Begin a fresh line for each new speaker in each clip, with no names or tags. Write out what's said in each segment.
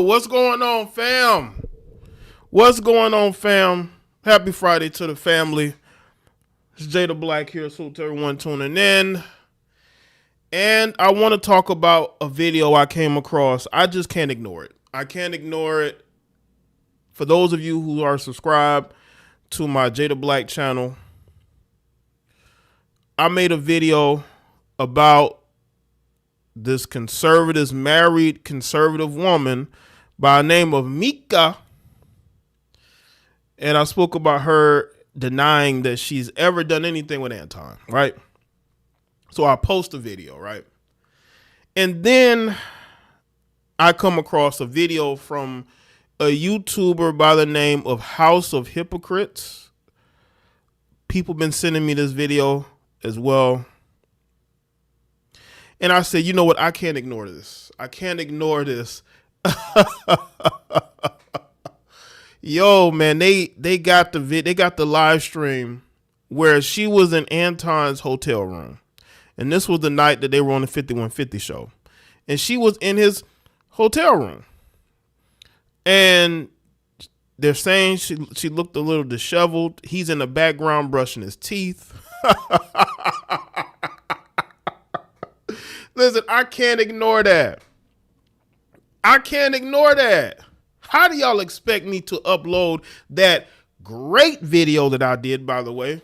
what's going on, fam? What's going on, fam? Happy Friday to the family. It's Jaye the Black here. Salute to everyone tuning in. And I want to talk about a video I came across. I just can't ignore it. I can't ignore it. For those of you who are subscribed to my Jaye the Black channel, I made a video about this married conservative woman by the name of Micca. And I spoke about her denying that she's ever done anything with Anton, right? So I post a video, right? And then I come across a video from a YouTuber by the name of House of Hypocrites. People been sending me this video as well. And I said, you know what? I can't ignore this. I can't ignore this. Yo, man, they got the live stream where she was in Anton's hotel room. And this was the night that they were on the 5150 show. And she was in his hotel room. And they're saying she looked a little disheveled. He's in the background brushing his teeth. Listen, I can't ignore that. I can't ignore that. How do y'all expect me to upload that great video that I did, by the way,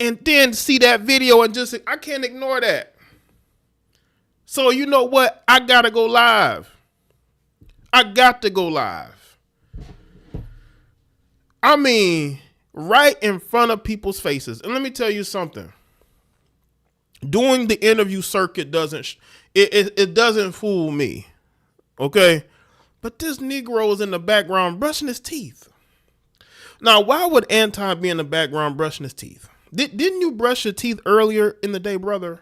and then see that video and just say, I can't ignore that. So you know what? I got to go live. I got to go live. I mean, right in front of people's faces. And let me tell you something. Doing the interview circuit doesn't fool me, okay? But this Negro is in the background brushing his teeth. Now, why would Anton be in the background brushing his teeth? Didn't you brush your teeth earlier in the day, brother?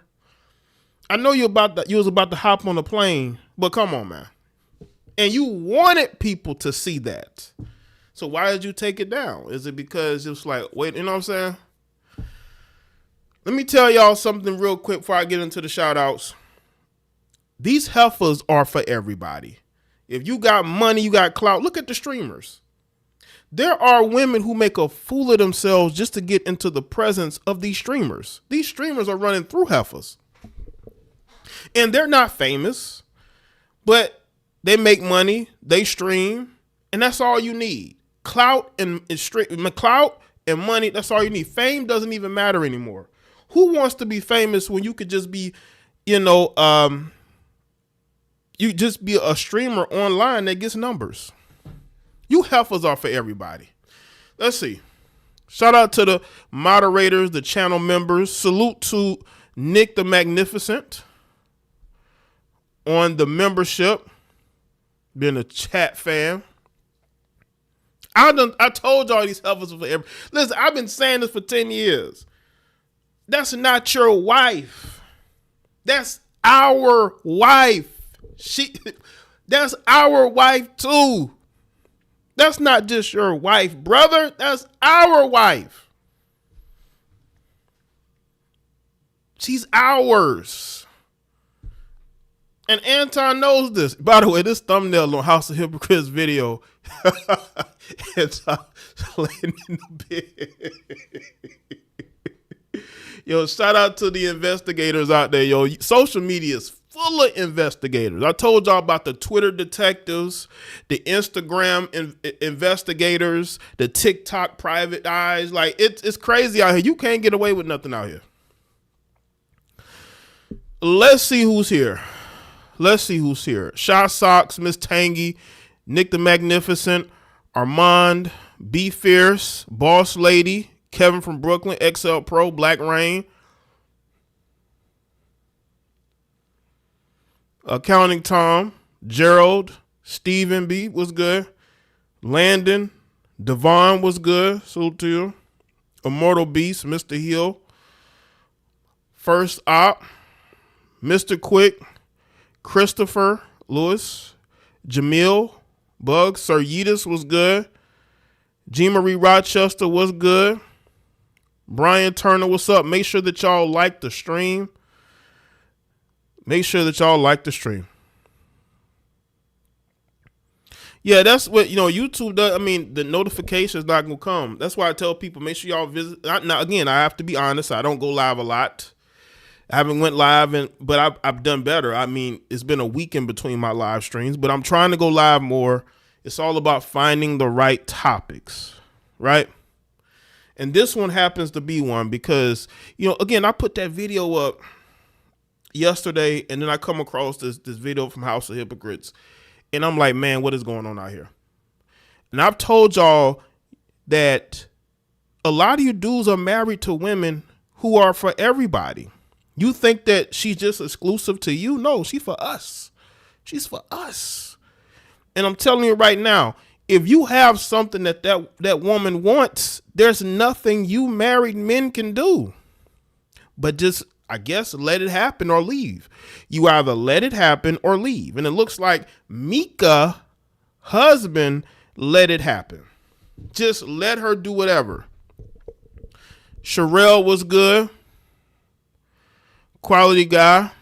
I know you was about to hop on a plane, but come on, man. And you wanted people to see that. So why did you take it down? Is it because it was like, wait, you know what I'm saying? Let me tell y'all something real quick before I get into the shout outs. These heifers are for everybody. If you got money, you got clout, look at the streamers. There are women who make a fool of themselves just to get into the presence of these streamers. These streamers are running through heifers. And they're not famous, but they make money, they stream, and that's all you need. Clout and money, that's all you need. Fame doesn't even matter anymore. Who wants to be famous when you could just be, you just be a streamer online that gets numbers? You heifers are for everybody. Let's see. Shout out to the moderators, the channel members. Salute to Nick the Magnificent on the membership. Being a chat fan. I told y'all these heifers are for everybody. Listen, I've been saying this for 10 years. That's not your wife. That's our wife. That's our wife too. That's not just your wife, brother. That's our wife. She's ours. And Anton knows this. By the way, this thumbnail on House of Hypocrites video. Anton laying in the bed. Yo, shout out to the investigators out there, yo. Social media is full of investigators. I told y'all about the Twitter detectives, the Instagram investigators, the TikTok private eyes. Like, it's crazy out here. You can't get away with nothing out here. Let's see who's here. Shy Socks, Miss Tangy, Nick the Magnificent, Armand, B Fierce, Boss Lady, Kevin from Brooklyn, XL Pro, Black Rain, Accounting Tom, Gerald, Steven B was good, Landon, Devon was good, salute to you, Immortal Beast, Mr. Hill, First Op, Mr. Quick, Christopher Lewis, Jamil, Bug, Sir Yeetus was good, G. Marie Rochester was good, Brian Turner, what's up? Make sure that y'all like the stream. Yeah, that's what YouTube does. I mean, the notification's not gonna come. That's why I tell people make sure y'all visit. Now, again, I have to be honest. I don't go live a lot. I haven't went live, but I've done better. I mean, it's been a week in between my live streams, but I'm trying to go live more. It's all about finding the right topics, right? And this one happens to be one because, again, I put that video up yesterday, and then I come across this video from House of Hypocrites, and I'm like, man, what is going on out here? And I've told y'all that a lot of you dudes are married to women who are for everybody. You think that she's just exclusive to you? No, she's for us. She's for us. And I'm telling you right now, if you have something that woman wants, there's nothing you married men can do. But just, I guess, let it happen or leave. You either let it happen or leave. And it looks like Micca, husband, let it happen. Just let her do whatever. Sherelle was good. Quality guy.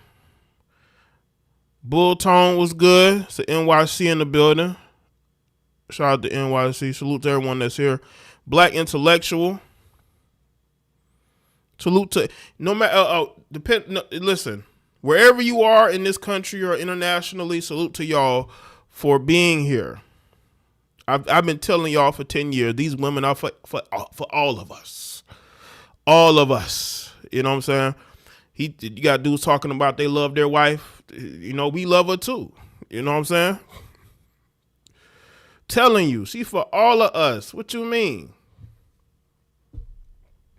Bull Tone was good. It's the NYC in the building. Shout out to NYC. Salute to everyone that's here. Black Intellectual. Salute to no matter. Listen, wherever you are in this country or internationally, salute to y'all for being here. I've been telling y'all for 10 years. These women are for all of us. All of us. You know what I'm saying? You got dudes talking about they love their wife. We love her too. You know what I'm saying? Telling you, she's for all of us. What you mean?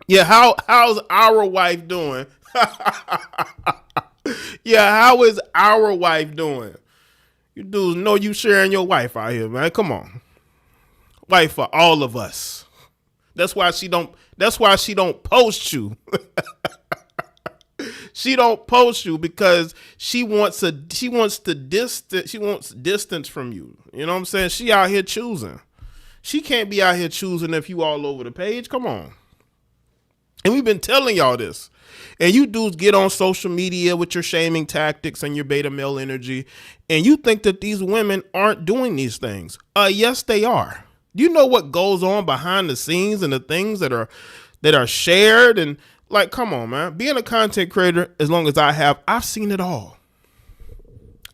Yeah, how's our wife doing? Yeah, how is our wife doing? You dudes know you sharing your wife out here, man. Come on. Wife for all of us. That's why she don't post you. She don't post you because she wants distance from you. You know what I'm saying? She out here choosing. She can't be out here choosing if you all over the page. Come on. And we've been telling y'all this. And you dudes get on social media with your shaming tactics and your beta male energy, and you think that these women aren't doing these things. Yes, they are. Do you know what goes on behind the scenes and the things that are shared? And like, come on, man. Being a content creator, as long as I've seen it all.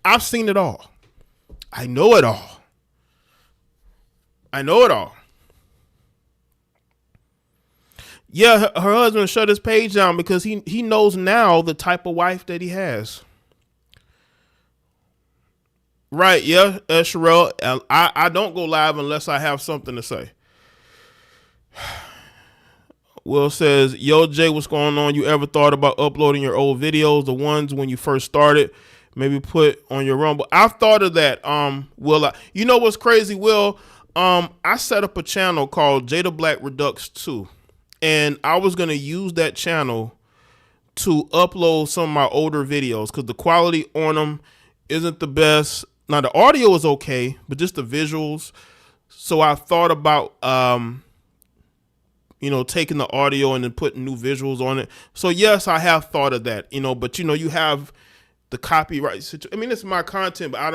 I've seen it all. I know it all. I know it all. Yeah, her husband shut his page down because he knows now the type of wife that he has. Right, yeah, Sherelle. I don't go live unless I have something to say. Will says, yo, Jay, what's going on? You ever thought about uploading your old videos, the ones when you first started, maybe put on your Rumble? I've thought of that. Will, you know what's crazy, Will? I set up a channel called Jaye the Black Redux 2, and I was going to use that channel to upload some of my older videos because the quality on them isn't the best. Now, the audio is okay, but just the visuals. So I thought about, taking the audio and then putting new visuals on it. So yes, I have thought of that, but you have the copyright situation. I mean, it's my content, but I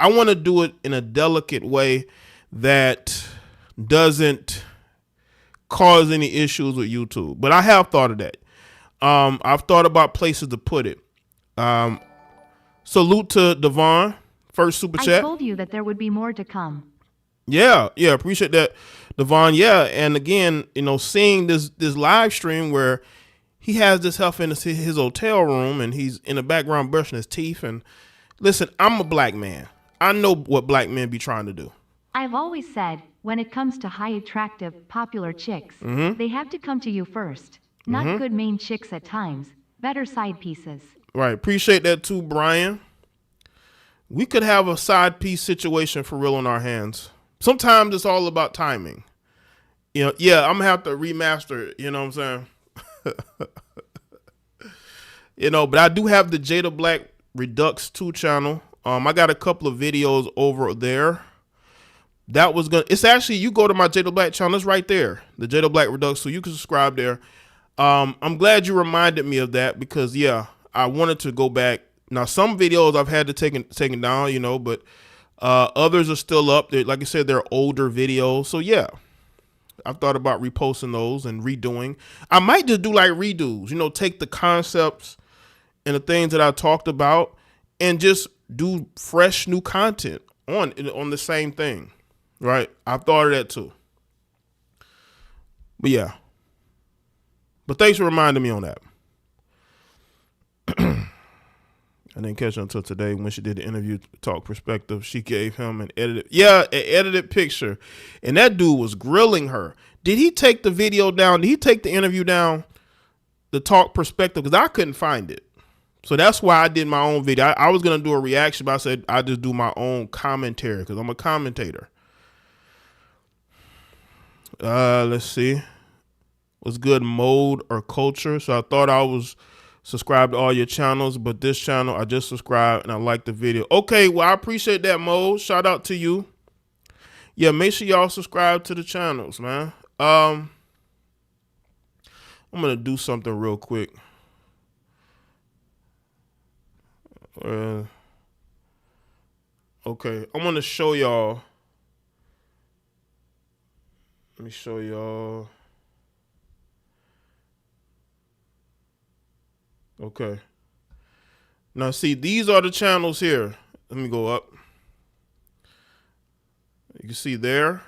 want to do it in a delicate way that doesn't cause any issues with YouTube. But I have thought of that. I've thought about places to put it. Salute to Devon, first super chat.
I told you that there would be more to come.
Yeah, appreciate that, Devon. Yeah, and again, seeing this live stream where he has this health in his hotel room and he's in the background brushing his teeth. And listen, I'm a black man. I know what black men be trying to do.
I've always said, when it comes to high attractive, popular chicks, they have to come to you first. Not good main chicks at times, better side pieces.
Right, appreciate that too, Brian. We could have a side piece situation for real on our hands. Sometimes it's all about timing. I'm gonna have to remaster it, you know what I'm saying? But I do have the Jaye the Black Redux 2 channel. I got a couple of videos over there. It's actually, you go to my Jaye the Black channel, it's right there. The Jaye the Black Redux 2, you can subscribe there. I'm glad you reminded me of that because I wanted to go back. Now, some videos I've had to taken down, but Others are still up. Like I said, they're older videos. So yeah, I've thought about reposting those and redoing. I might just do like redos, take the concepts and the things that I talked about and just do fresh new content on the same thing. Right? I've thought of that too. But yeah. But thanks for reminding me on that. I didn't catch her until today when she did the interview talk perspective. She gave him an edited picture. And that dude was grilling her. Did he take the video down? Did he take the interview down? The talk perspective? Because I couldn't find it. So that's why I did my own video. I was going to do a reaction, but I said I just do my own commentary because I'm a commentator. Let's see. What's good, mode or culture? So I thought I was subscribed to all your channels, but this channel I just subscribed and I like the video. Okay, well I appreciate that, mode. Shout out to you. Yeah, make sure y'all subscribe to the channels, man. I'm gonna do something real quick. Okay, I'm gonna show y'all. Let me show y'all. Okay. Now see, these are the channels here. Let me go up. You can see there.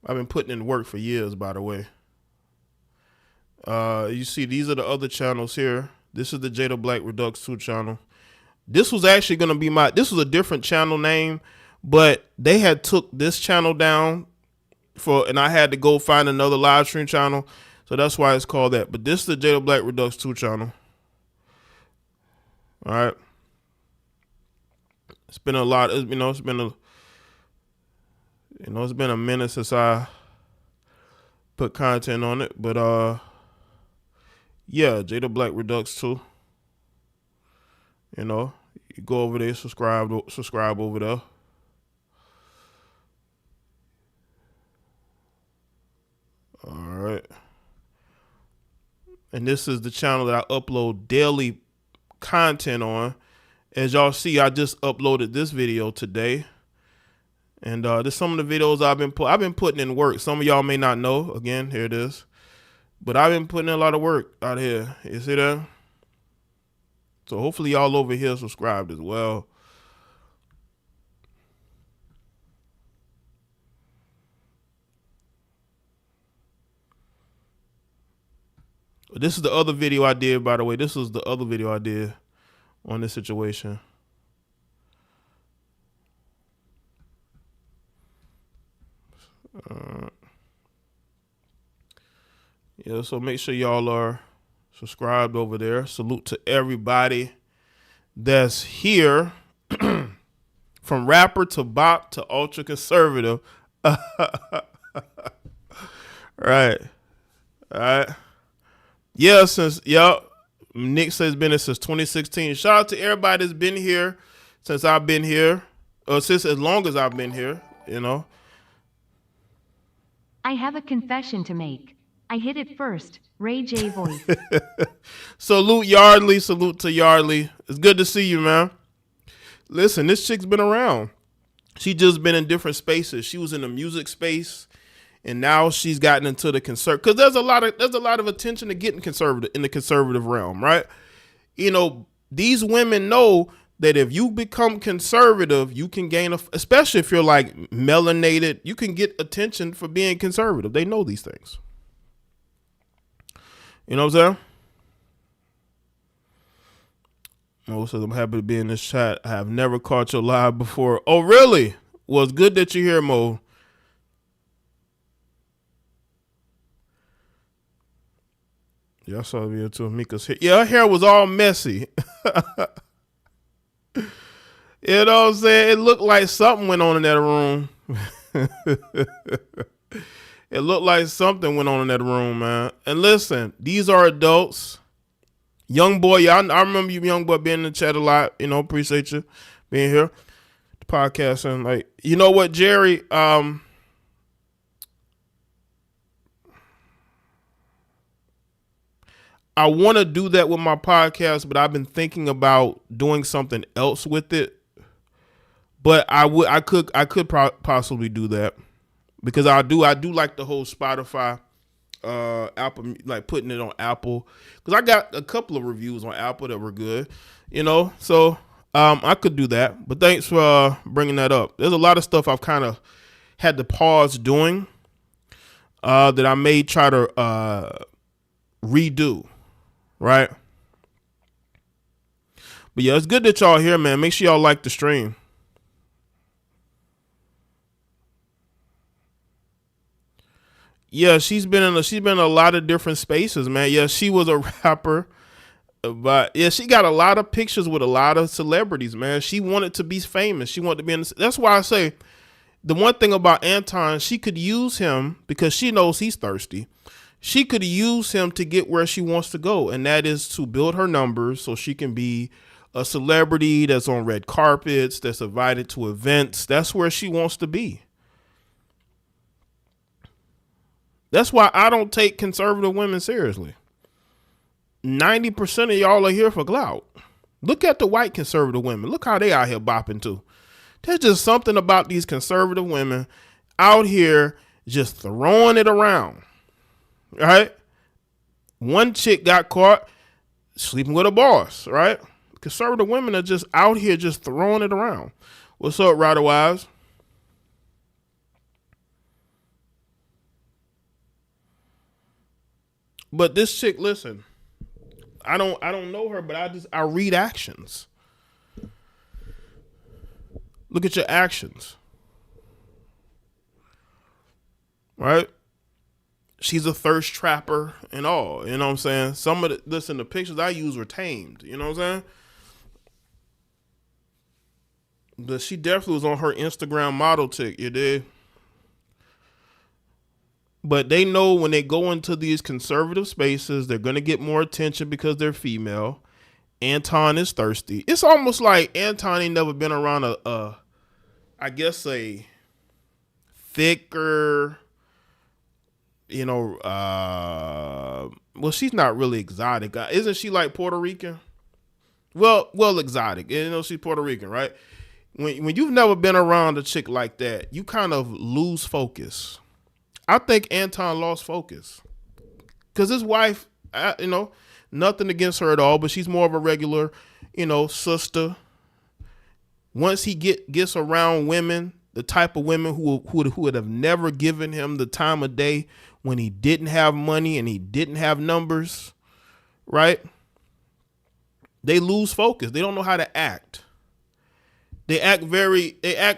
I've been putting in work for years, by the way. You see, these are the other channels here. This is the Jaye Black Redux 2 channel. This was actually going to be this was a different channel name, but they had took this channel down and I had to go find another live stream channel. So that's why it's called that. But this is the Jaye Black Redux 2 channel. All right. It's been a lot. It's been a minute since I put content on it. But yeah, Jaye Black Redux 2. You go over there, subscribe over there. All right. And this is the channel that I upload daily content on. As y'all see, I just uploaded this video today. And there's some of the videos I've been putting in work. Some of y'all may not know. Again, here it is. But I've been putting in a lot of work out here. You see that? So hopefully y'all over here subscribed as well. This is the other video I did, by the way. This was the other video I did on this situation. Yeah, so make sure y'all are subscribed over there. Salute to everybody that's here, from rapper to bop to ultra conservative. Right. All right. Yeah, Nick says been here since 2016. Shout out to everybody that's been here since I've been here, or since as long as I've been here,
I have a confession to make. I hit it first. Ray J voice.
Salute Yardley. Salute to Yardley. It's good to see you, man. Listen, this chick's been around. She just been in different spaces. She was in the music space, and now she's gotten into the conservative. Because there's a lot of attention to getting conservative in the conservative realm, right? These women know that if you become conservative, you can gain especially if you're like melanated, you can get attention for being conservative. They know these things. You know what I'm saying? Mo says, I'm happy to be in this chat. I have never caught your live before. Oh, really? Well, it's good that you're here, Mo. Yeah, I saw the video too. Micca's hair. Yeah, her hair was all messy. You know what I'm saying? It looked like something went on in that room. It looked like something went on in that room, man. And listen, these are adults. Young boy, I remember you, young boy, being in the chat a lot. Appreciate you being here. The podcast, and like, you know what, Jerry? I want to do that with my podcast, but I've been thinking about doing something else with it. But I could possibly do that because I do like the whole Spotify, Apple, like putting it on Apple, because I got a couple of reviews on Apple that were good, so I could do that. But thanks for bringing that up. There's a lot of stuff I've kind of had to pause doing that I may try to redo, right? But yeah, it's good that y'all here, man. Make sure y'all like the stream. Yeah, she's been in a lot of different spaces, man. Yeah, she was a rapper, but yeah, she got a lot of pictures with a lot of celebrities, man. She wanted to be famous. She wanted to be in. That's why I say the one thing about Anton, she could use him because she knows he's thirsty. She could use him to get where she wants to go, and that is to build her numbers so she can be a celebrity that's on red carpets, that's invited to events. That's where she wants to be. That's why I don't take conservative women seriously. 90% of y'all are here for clout. Look at the white conservative women. Look how they out here bopping too. There's just something about these conservative women out here just throwing it around. Right? One chick got caught sleeping with a boss, right? Conservative women are just out here just throwing it around. What's up, Rider Wives? But this chick, listen, I don't know her, but I read actions. Look at your actions. Right? She's a thirst trapper and all. You know what I'm saying? Some of the pictures I use were tamed. You know what I'm saying? But she definitely was on her Instagram model tick, you did. But they know when they go into these conservative spaces, they're going to get more attention because they're female. Anton is thirsty. It's almost like Anton ain't never been around I guess a thicker, well, she's not really exotic. Isn't she like Puerto Rican? Well, exotic. She's Puerto Rican, right? When you've never been around a chick like that, you kind of lose focus. I think Anton lost focus because his wife, nothing against her at all, but she's more of a regular, sister. Once he gets around women, the type of women who would have never given him the time of day when he didn't have money and he didn't have numbers, right? They lose focus. They don't know how to act. They act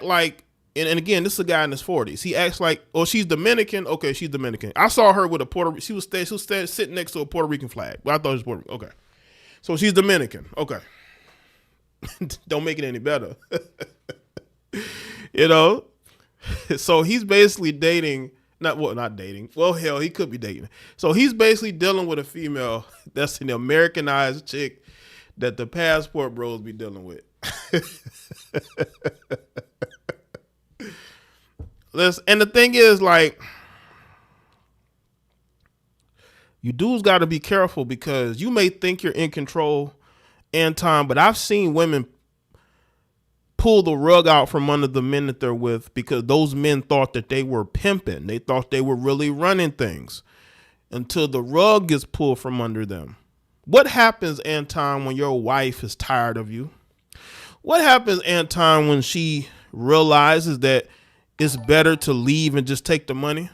like, and again, this is a guy in his 40s. He acts like, oh, she's Dominican. Okay, she's Dominican. I saw her with she was sitting next to a Puerto Rican flag. Well, I thought it was Puerto Rican. Okay. So she's Dominican. Okay. Don't make it any better. So he's basically dating, not dating. Well, hell, he could be dating. So he's basically dealing with a female that's an Americanized chick that the passport bros be dealing with. And the thing is, like, you dudes got to be careful because you may think you're in control, Anton, but I've seen women pull the rug out from under the men that they're with because those men thought that they were pimping. They thought they were really running things until the rug gets pulled from under them. What happens, Anton, when your wife is tired of you? What happens, Anton, when she realizes that it's better to leave and just take the money?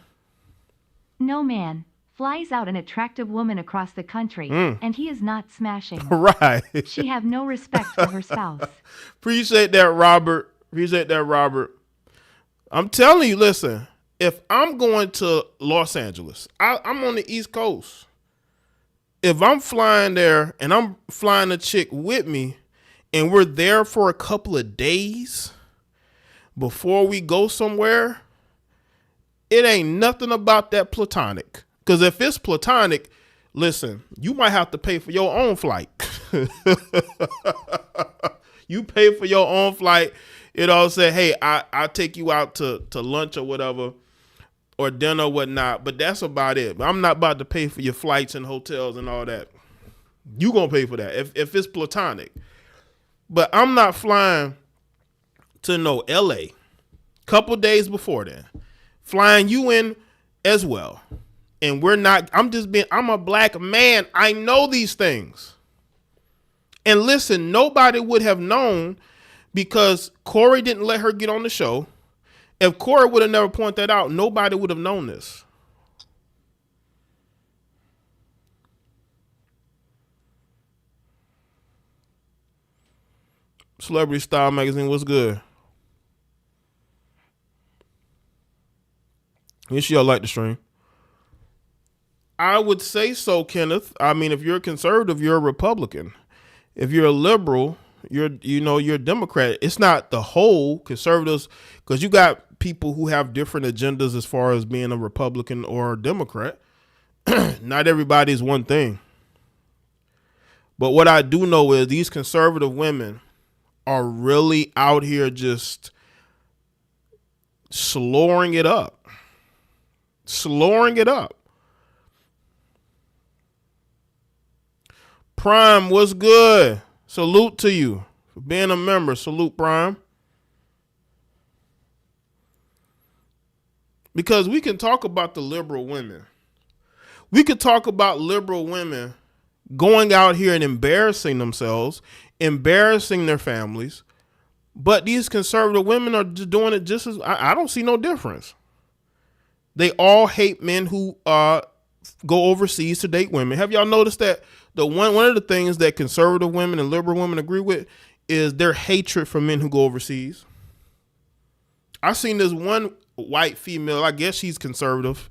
No man flies out an attractive woman across the country, and he is not smashing.
Right.
She have no respect for her spouse.
Appreciate that, Robert. I'm telling you, listen, if I'm going to Los Angeles, I'm on the East Coast. If I'm flying there and I'm flying a chick with me and we're there for a couple of days before we go somewhere, it ain't nothing about that platonic. Because if it's platonic, listen, you might have to pay for your own flight. You pay for your own flight. Say, hey, I'll take you out to lunch or whatever, or dinner or whatnot. But that's about it. I'm not about to pay for your flights and hotels and all that. You gonna pay for that if it's platonic. But I'm not flying to no LA couple days before then. Flying you in as well. And I'm a black man. I know these things. And listen, nobody would have known because Corey didn't let her get on the show. If Corey would have never pointed that out, nobody would have known this. Celebrity Style Magazine, what's good? Yes, y'all like the stream. I would say so, Kenneth. I mean, if you're a conservative, you're a Republican. If you're a liberal, you're a Democrat. It's not the whole conservatives, because you got people who have different agendas as far as being a Republican or a Democrat. Not everybody is one thing. But what I do know is these conservative women are really out here just slowing it up. Prime, what's good? Salute to you for being a member. Salute, Prime. Because we can talk about the liberal women. We could talk about liberal women going out here and embarrassing themselves, embarrassing their families. But these conservative women are just doing it just as, I don't see no difference. They all hate men who go overseas to date women. Have y'all noticed that one of the things that conservative women and liberal women agree with is their hatred for men who go overseas? I seen this one white female, I guess she's conservative.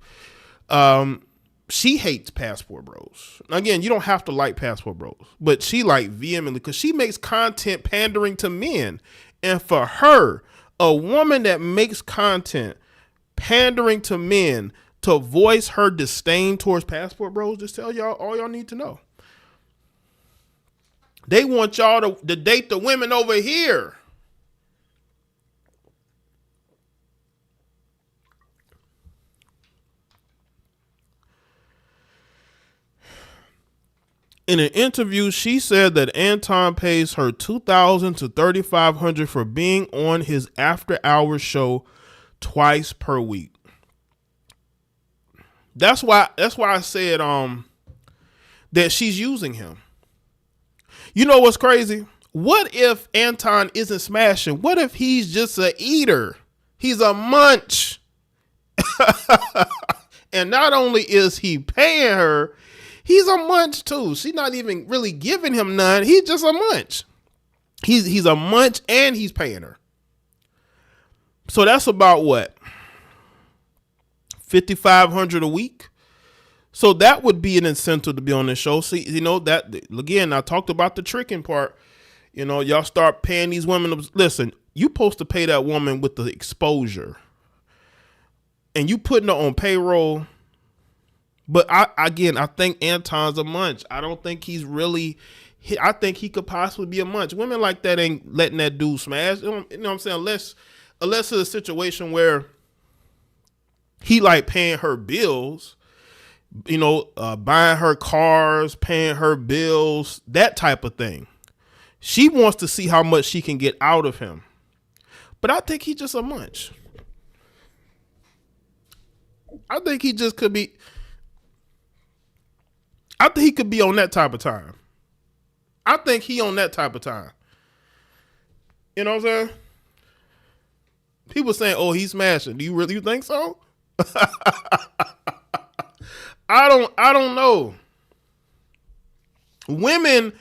She hates passport bros. Again, you don't have to like passport bros, but she like vehemently because she makes content pandering to men. And for her, a woman that makes content pandering to men to voice her disdain towards passport bros, just tell y'all all y'all need to know. They want y'all to date the women over here. In an interview, she said that Anton pays her $2,000 to $3,500 for being on his after-hours show twice per week. That's why I said that she's using him. You know what's crazy? What if Anton isn't smashing? What if he's just a eater? He's a munch. And not only is he paying her, he's a munch too. She's not even really giving him none. He's just a munch. He's a munch and he's paying her. So that's about what? $5,500 a week. So that would be an incentive to be on this show. See, that again, I talked about the tricking part. Y'all start paying these women. Listen, you supposed to pay that woman with the exposure. And you putting her on payroll. But I think Anton's a munch. I don't think he's really, I think he could possibly be a munch. Women like that ain't letting that dude smash. You know what I'm saying? Unless it's a situation where he like paying her bills, buying her cars, paying her bills, that type of thing. She wants to see how much she can get out of him. But I think he's just a munch. I think he just could be. I think he could be on that type of time. I think he on that type of time. You know what I'm saying? People saying, "Oh, he's smashing." Do you really think so? I don't know. Women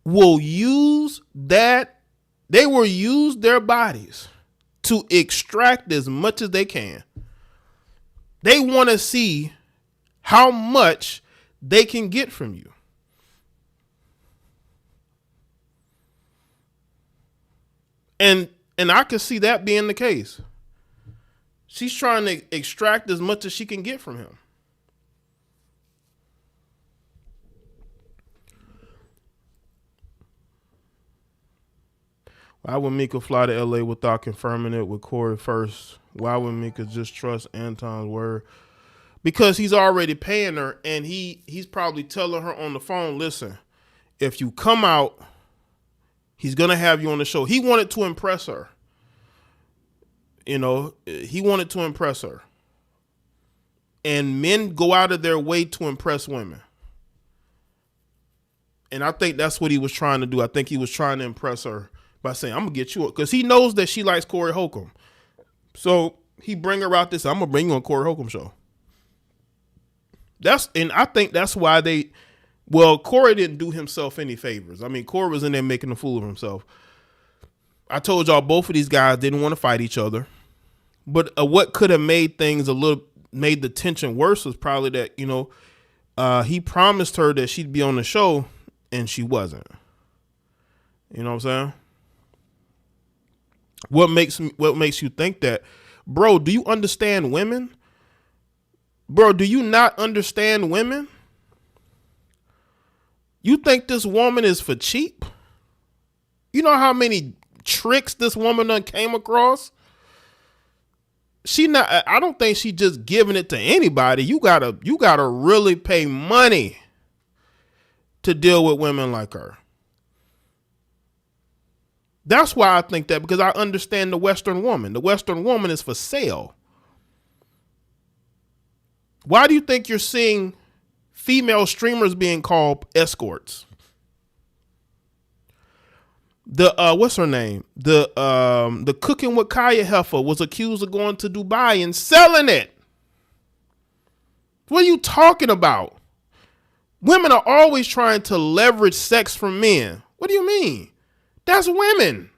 will use that. They will use their bodies to extract as much as they can. They want to see how much they can get from you. And I can see that being the case. She's trying to extract as much as she can get from him. Why would Micca fly to LA without confirming it with Corey first? Why would Micca just trust Anton's word? Because he's already paying her, and he's probably telling her on the phone, listen, if you come out, he's going to have you on the show. He wanted to impress her. You know, he wanted to impress her. And men go out of their way to impress women. And I think that's what he was trying to do. I think he was trying to impress her by saying, I'm going to get you up. Because he knows that she likes Corey Holcomb. So he bring her out this, I'm going to bring you on Corey Holcomb show. And I think that's why Corey didn't do himself any favors. I mean, Corey was in there making a fool of himself. I told y'all both of these guys didn't want to fight each other. But what could have made the tension worse was probably that, you know, he promised her that she'd be on the show and she wasn't. You know what I'm saying? What makes you think that? Bro, do you understand women? Bro, do you not understand women? You think this woman is for cheap? You know how many tricks this woman done came across? I don't think she just giving it to anybody. You gotta really pay money to deal with women like her. That's why I think that, because I understand the Western woman. The Western woman is for sale. Why do you think you're seeing female streamers being called escorts? What's her name? The Cooking with Kaya heifer was accused of going to Dubai and selling it. What are you talking about? Women are always trying to leverage sex from men. What do you mean? That's women.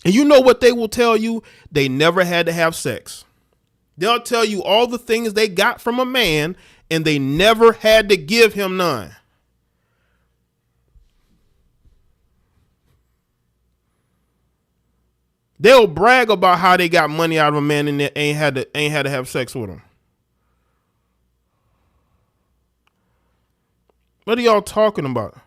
And you know what they will tell you? They never had to have sex. They'll tell you all the things they got from a man and they never had to give him none. They'll brag about how they got money out of a man and they ain't had to have sex with him. What are y'all talking about?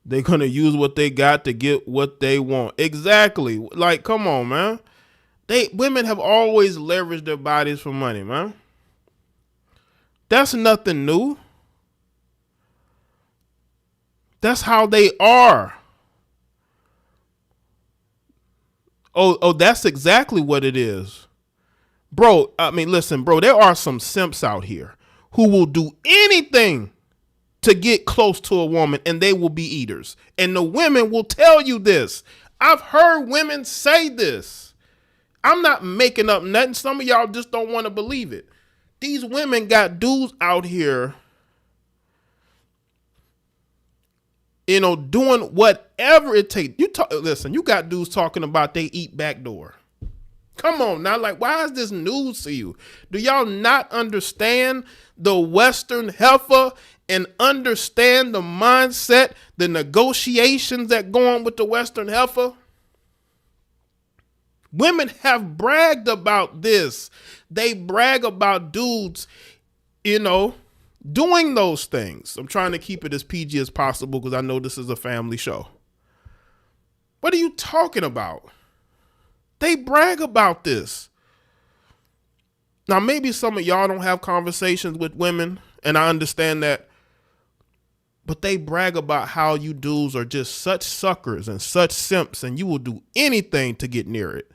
They're going to use what they got to get what they want. Exactly. Like, come on, man. Women have always leveraged their bodies for money, man. That's nothing new. That's how they are. Oh, that's exactly what it is. Bro, I mean, listen, bro, there are some simps out here who will do anything to get close to a woman, and they will be eaters. And the women will tell you this. I've heard women say this. I'm not making up nothing. Some of y'all just don't want to believe it. These women got dudes out here, you know, doing whatever it takes. Listen, you got dudes talking about they eat backdoor. Come on now, like, why is this news to you? Do y'all not understand the Western heifer and understand the mindset, the negotiations that go on with the Western heifer? Women have bragged about this. They brag about dudes, you know, doing those things. I'm trying to keep it as PG as possible because I know this is a family show. What are you talking about? They brag about this. Now, maybe some of y'all don't have conversations with women, and I understand that, but they brag about how you dudes are just such suckers and such simps, and you will do anything to get near it.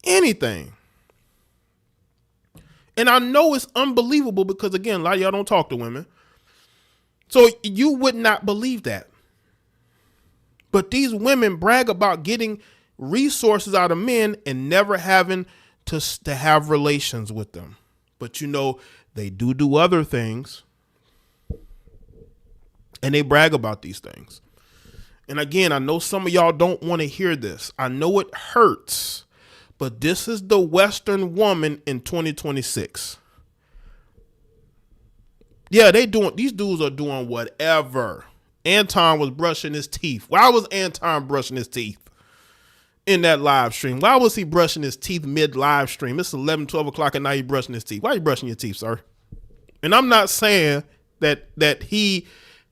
Anything. And I know it's unbelievable because, again, a lot of y'all don't talk to women. So you would not believe that. But these women brag about getting resources out of men and never having to have relations with them. But, you know, they do other things. And they brag about these things. And again, I know some of y'all don't want to hear this. I know it hurts. But this is the Western woman in 2026. Yeah, these dudes are doing whatever. Anton was brushing his teeth. Why was Anton brushing his teeth in that live stream? Why was he brushing his teeth mid live stream? It's 11, 12 o'clock and now he's brushing his teeth. Why are you brushing your teeth, sir? And I'm not saying that he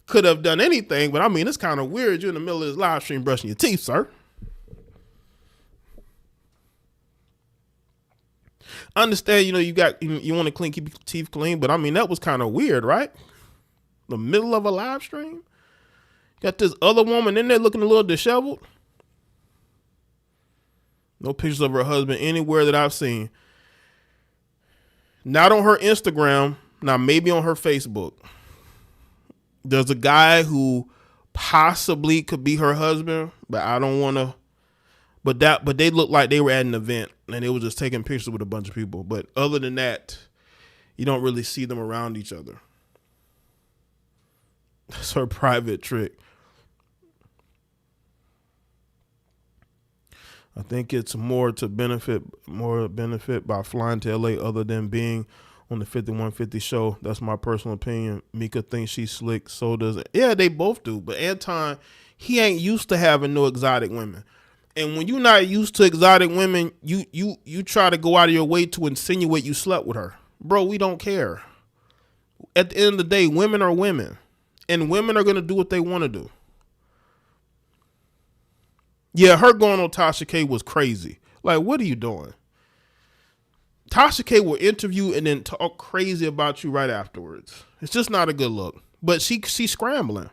could have done anything, but I mean, it's kind of weird. You're in the middle of this live stream brushing your teeth, sir. I understand, you know, you want to keep your teeth clean, but I mean, that was kind of weird, right? The middle of a live stream? Got this other woman in there looking a little disheveled. No pictures of her husband anywhere that I've seen. Not on her Instagram. Now, maybe on her Facebook. There's a guy who possibly could be her husband, but I don't want to. But they looked like they were at an event and they were just taking pictures with a bunch of people. But other than that, you don't really see them around each other. That's her private trick. I think it's more benefit by flying to LA other than being on the 5150 show. That's my personal opinion. Micca thinks she's slick, so does it. Yeah, they both do. But Anton, he ain't used to having no exotic women. And when you're not used to exotic women, you try to go out of your way to insinuate you slept with her. Bro, we don't care. At the end of the day, women are women. And women are going to do what they want to do. Yeah, her going on Tasha K was crazy. Like, what are you doing? Tasha K will interview and then talk crazy about you right afterwards. It's just not a good look. But she's scrambling.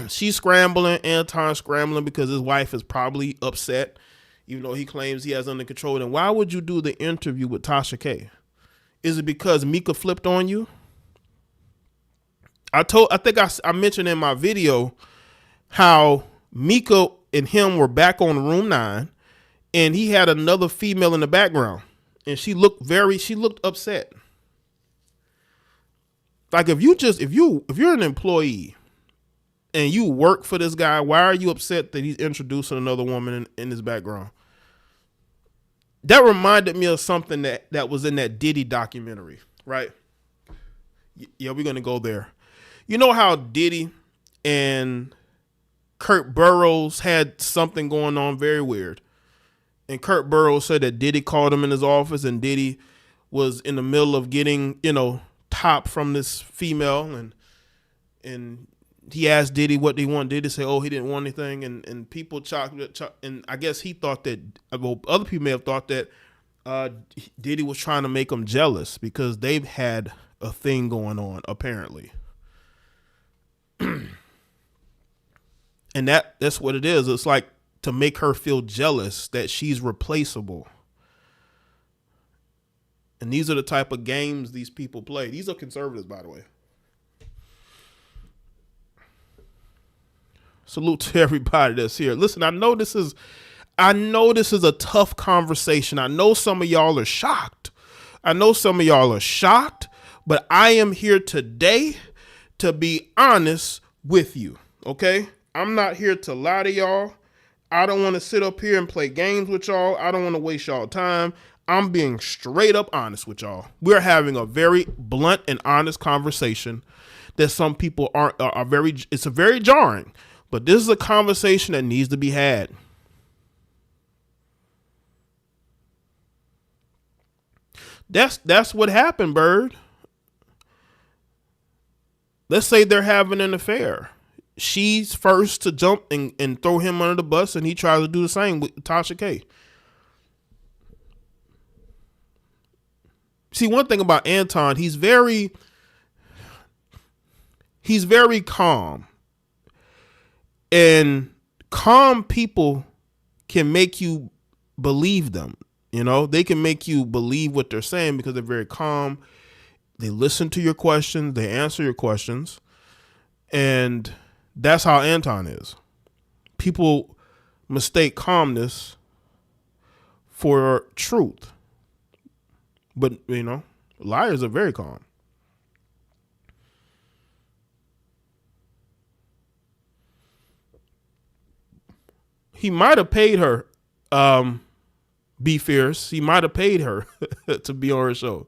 She's scrambling. Anton's scrambling because his wife is probably upset, even though he claims he has under control. And why would you do the interview with Tasha K? Is it because Micca flipped on you? I think I mentioned in my video how Micca and him were back on room 9 and he had another female in the background and she looked upset. Like if you're an employee and you work for this guy, why are you upset that he's introducing another woman in his background? That reminded me of something that was in that Diddy documentary, right? Yeah, we're going to go there. You know how Diddy and Kurt Burrows had something going on very weird. And Kurt Burrows said that Diddy called him in his office and Diddy was in the middle of getting, top from this female and he asked Diddy what he wanted. Diddy said, he didn't want anything. And people and I guess he thought that, other people may have thought that Diddy was trying to make him jealous because they've had a thing going on, apparently. And that's what it is. It's like to make her feel jealous that she's replaceable. And these are the type of games these people play. These are conservatives, by the way. Salute to everybody that's here. Listen, I know this is a tough conversation. I know some of y'all are shocked. But I am here today to be honest with you. Okay? I'm not here to lie to y'all. I don't want to sit up here and play games with y'all. I don't want to waste y'all time. I'm being straight up honest with y'all. We're having a very blunt and honest conversation that some people it's very jarring, but this is a conversation that needs to be had. That's what happened, Bird. Let's say they're having an affair. She's first to jump and throw him under the bus, and he tries to do the same with Tasha K. See, one thing about Anton, he's very calm. And calm people can make you believe them. They can make you believe what they're saying because they're very calm. They listen to your questions. They answer your questions. And that's how Anton is. People mistake calmness for truth. But, liars are very calm. He might have paid her, Be Fierce. He might have paid her to be on her show.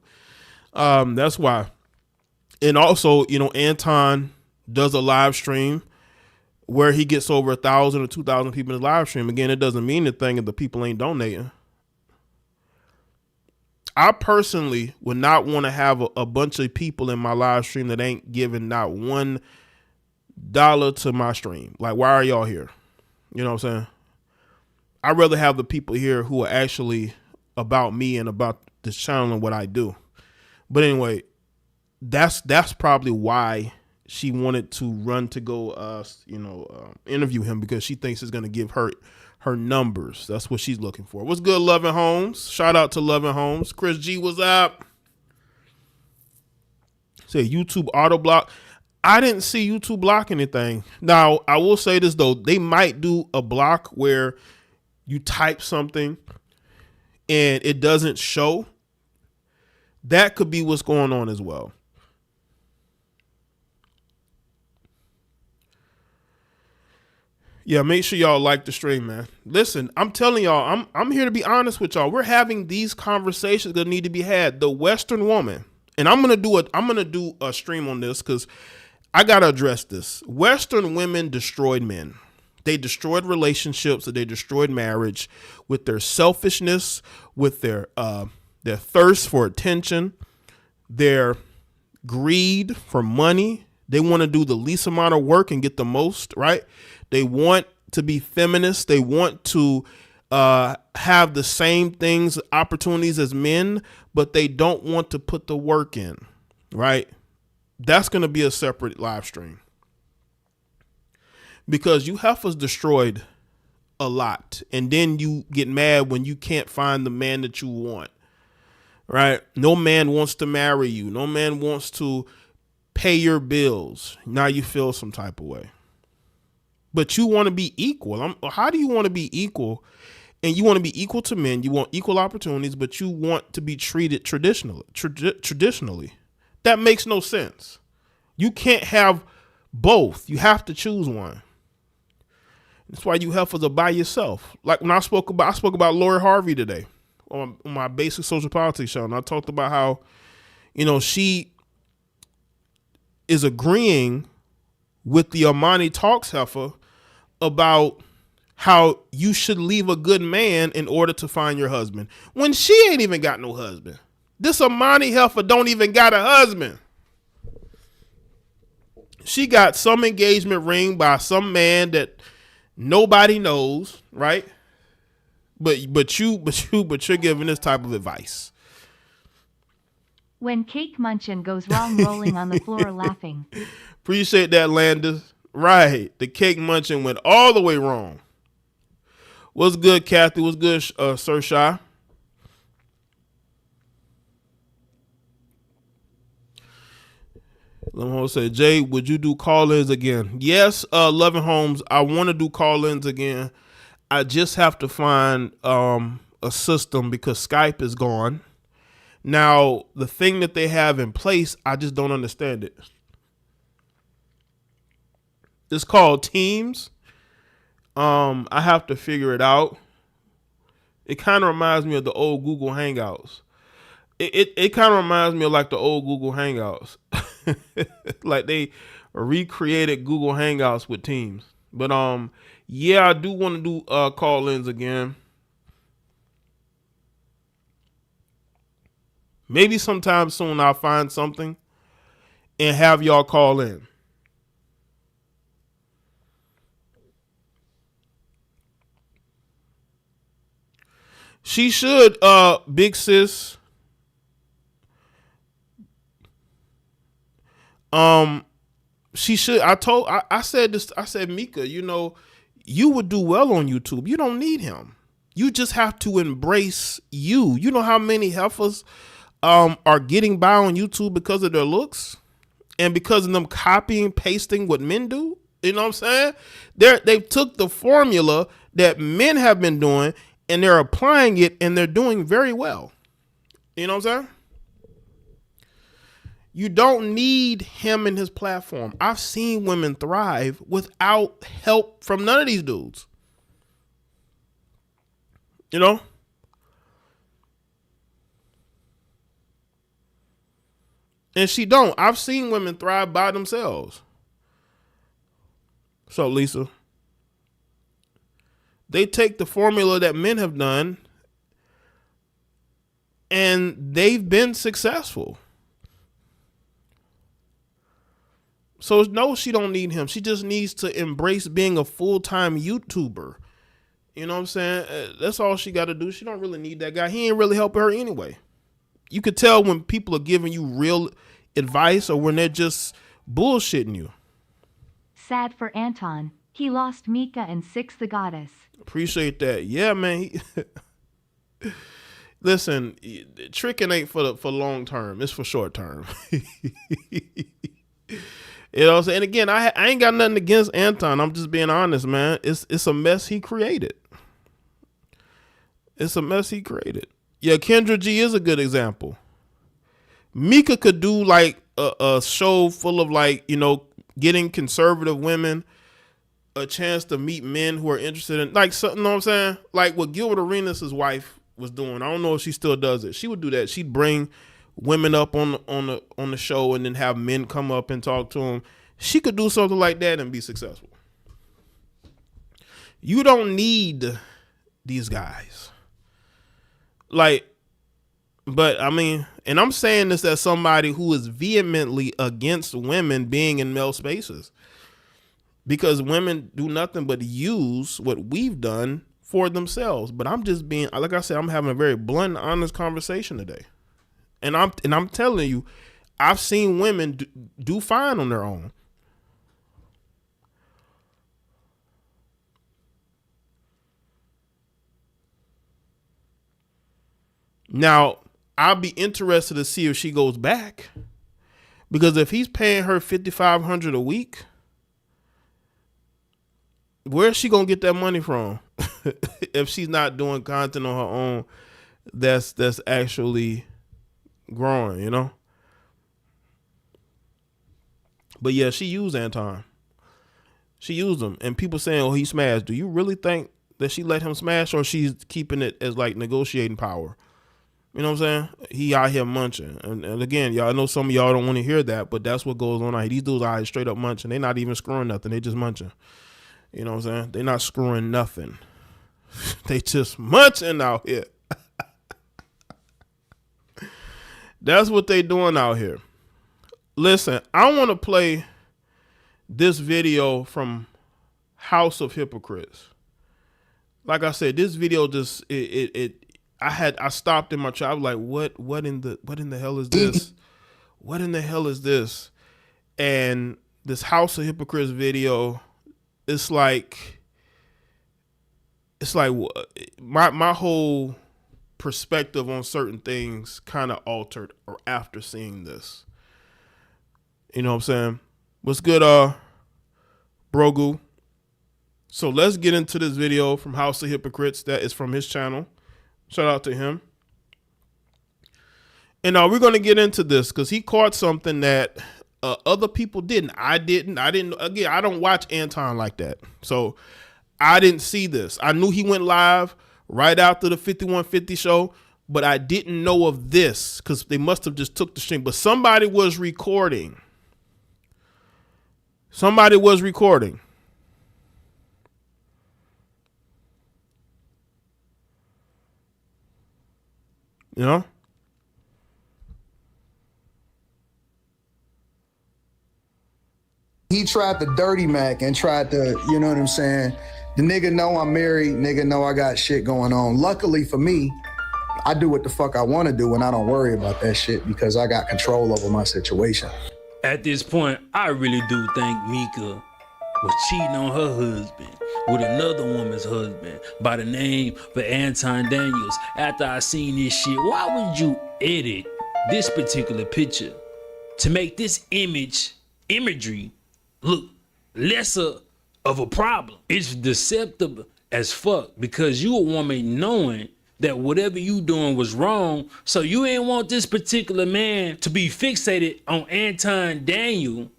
That's why. And also, Anton does a live stream where he gets over 1,000 or 2,000 people in his live stream. Again, it doesn't mean anything if the people ain't donating. I personally would not want to have a bunch of people in my live stream that ain't giving not $1 to my stream. Like, why are y'all here? You know what I'm saying? I'd rather have the people here who are actually about me and about this channel and what I do. But anyway, that's probably why she wanted to run to go, interview him because she thinks it's going to give her numbers. That's what she's looking for. What's good, Loving Homes? Shout out to Loving Homes. Chris G, what's up? Say YouTube auto block. I didn't see YouTube block anything. Now, I will say this, though. They might do a block where you type something and it doesn't show. That could be what's going on as well. Yeah, make sure y'all like the stream, man. Listen, I'm telling y'all, I'm here to be honest with y'all. We're having these conversations that need to be had. The Western woman, and I'm gonna do a stream on this because I gotta address this. Western women destroyed men. They destroyed relationships. They destroyed marriage with their selfishness, with their thirst for attention, their greed for money. They want to do the least amount of work and get the most, right? They want to be feminists. They want to have the same things, opportunities as men, but they don't want to put the work in, right? That's going to be a separate live stream. Because you heifers destroyed a lot. And then you get mad when you can't find the man that you want, right? No man wants to marry you. No man wants to pay your bills. Now you feel some type of way. But you want to be equal. How do you want to be equal? And you want to be equal to men. You want equal opportunities, but you want to be treated traditionally. That makes no sense. You can't have both. You have to choose one. That's why you heifers are by yourself. Like when I spoke about Lori Harvey today on my Basic Social Politics show, and I talked about how, she is agreeing with the Armani Talks heifer about how you should leave a good man in order to find your husband when she ain't even got no husband. This Armani heifer don't even got a husband. She got some engagement ring by some man that nobody knows, right? But you're giving this type of advice.
When cake munchin goes wrong, rolling on the floor laughing.
Appreciate that, Landis. Right. The cake munchin went all the way wrong. What's good, Kathy? What's good, Sir Shy? Let me say, Jay, would you do call-ins again? Yes, Loving Homes, I want to do call-ins again. I just have to find a system because Skype is gone. Now, the thing that they have in place, I just don't understand it. It's called Teams. I have to figure it out. It kind of reminds me of the old Google Hangouts. It kind of reminds me of like the old Google Hangouts. Like they recreated Google Hangouts with Teams. But yeah, I do want to do call-ins again. Maybe sometime soon I'll find something and have y'all call in. She should, big sis. She should. I said this. I said, Micca, you would do well on YouTube. You don't need him. You just have to embrace you. You know how many heifers are getting by on YouTube because of their looks and because of them copying, pasting what men do. You know what I'm saying? They took the formula that men have been doing and they're applying it and they're doing very well. You know what I'm saying? You don't need him and his platform. I've seen women thrive without help from none of these dudes. You know? And she don't. I've seen women thrive by themselves. So, Lisa, they take the formula that men have done and they've been successful. So no, she don't need him. She just needs to embrace being a full-time YouTuber. You know what I'm saying? That's all she got to do. She don't really need that guy. He ain't really helping her anyway. You could tell when people are giving you real advice or when they're just bullshitting you.
Sad for Anton. He lost Micca and Six the Goddess.
Appreciate that. Yeah, man. Listen, tricking ain't for long term. It's for short term. You know what I'm saying? And again, I ain't got nothing against Anton. I'm just being honest, man. It's a mess he created. It's a mess he created. Yeah, Kendra G is a good example. Micca could do like a show full of like, you know, getting conservative women a chance to meet men who are interested in like something, you know what I'm saying? Like what Gilbert Arenas' wife was doing. I don't know if she still does it. She would do that. She'd bring women up on the show and then have men come up and talk to them. She could do something like that and be successful. You don't need these guys. Like, but I mean, and I'm saying this as somebody who is vehemently against women being in male spaces, because women do nothing but use what we've done for themselves. But I'm just being, like I said, I'm having a very blunt, honest conversation today. And I'm telling you, I've seen women do fine on their own. Now, I'll be interested to see if she goes back, because if he's paying her $5,500 a week, where's she gonna get that money from? If she's not doing content on her own, that's actually growing, you know. But yeah, she used Anton. She used him, and people saying, "Oh, he smashed." Do you really think that she let him smash, or she's keeping it as like negotiating power? You know what I'm saying? He out here munching. And again, y'all, I know some of y'all don't want to hear that, but that's what goes on out here. These dudes out here straight up munching. They're not even screwing nothing. They just munching. You know what I'm saying? They're not screwing nothing. They just munching out here. That's what they doing out here. Listen, I want to play this video from House of Hypocrites. Like I said, this video just I stopped in my tracks. I was like, what in the hell is this? What in the hell is this? And this House of Hypocrites video, it's like my whole perspective on certain things kind of altered after seeing this. You know what I'm saying? What's good, Brogu? So let's get into this video from House of Hypocrites. That is from his channel. Shout out to him. And we're going to get into this because he caught something that other people didn't. I didn't. Again, I don't watch Anton like that. So I didn't see this. I knew he went live right after the 5150 show, but I didn't know of this because they must have just took the stream. But somebody was recording. Somebody was recording. You know?
He tried to dirty Mac and tried to, you know what I'm saying? The nigga know I'm married, nigga know I got shit going on. Luckily for me, I do what the fuck I want to do and I don't worry about that shit because I got control over my situation.
At this point, I really do think Micca was cheating on her husband with another woman's husband by the name of Anton Daniels. After I seen this shit, why would you edit this particular picture to make this imagery look lesser of a problem? It's deceptive as fuck because you a woman knowing that whatever you doing was wrong, so you ain't want this particular man to be fixated on Anton Daniel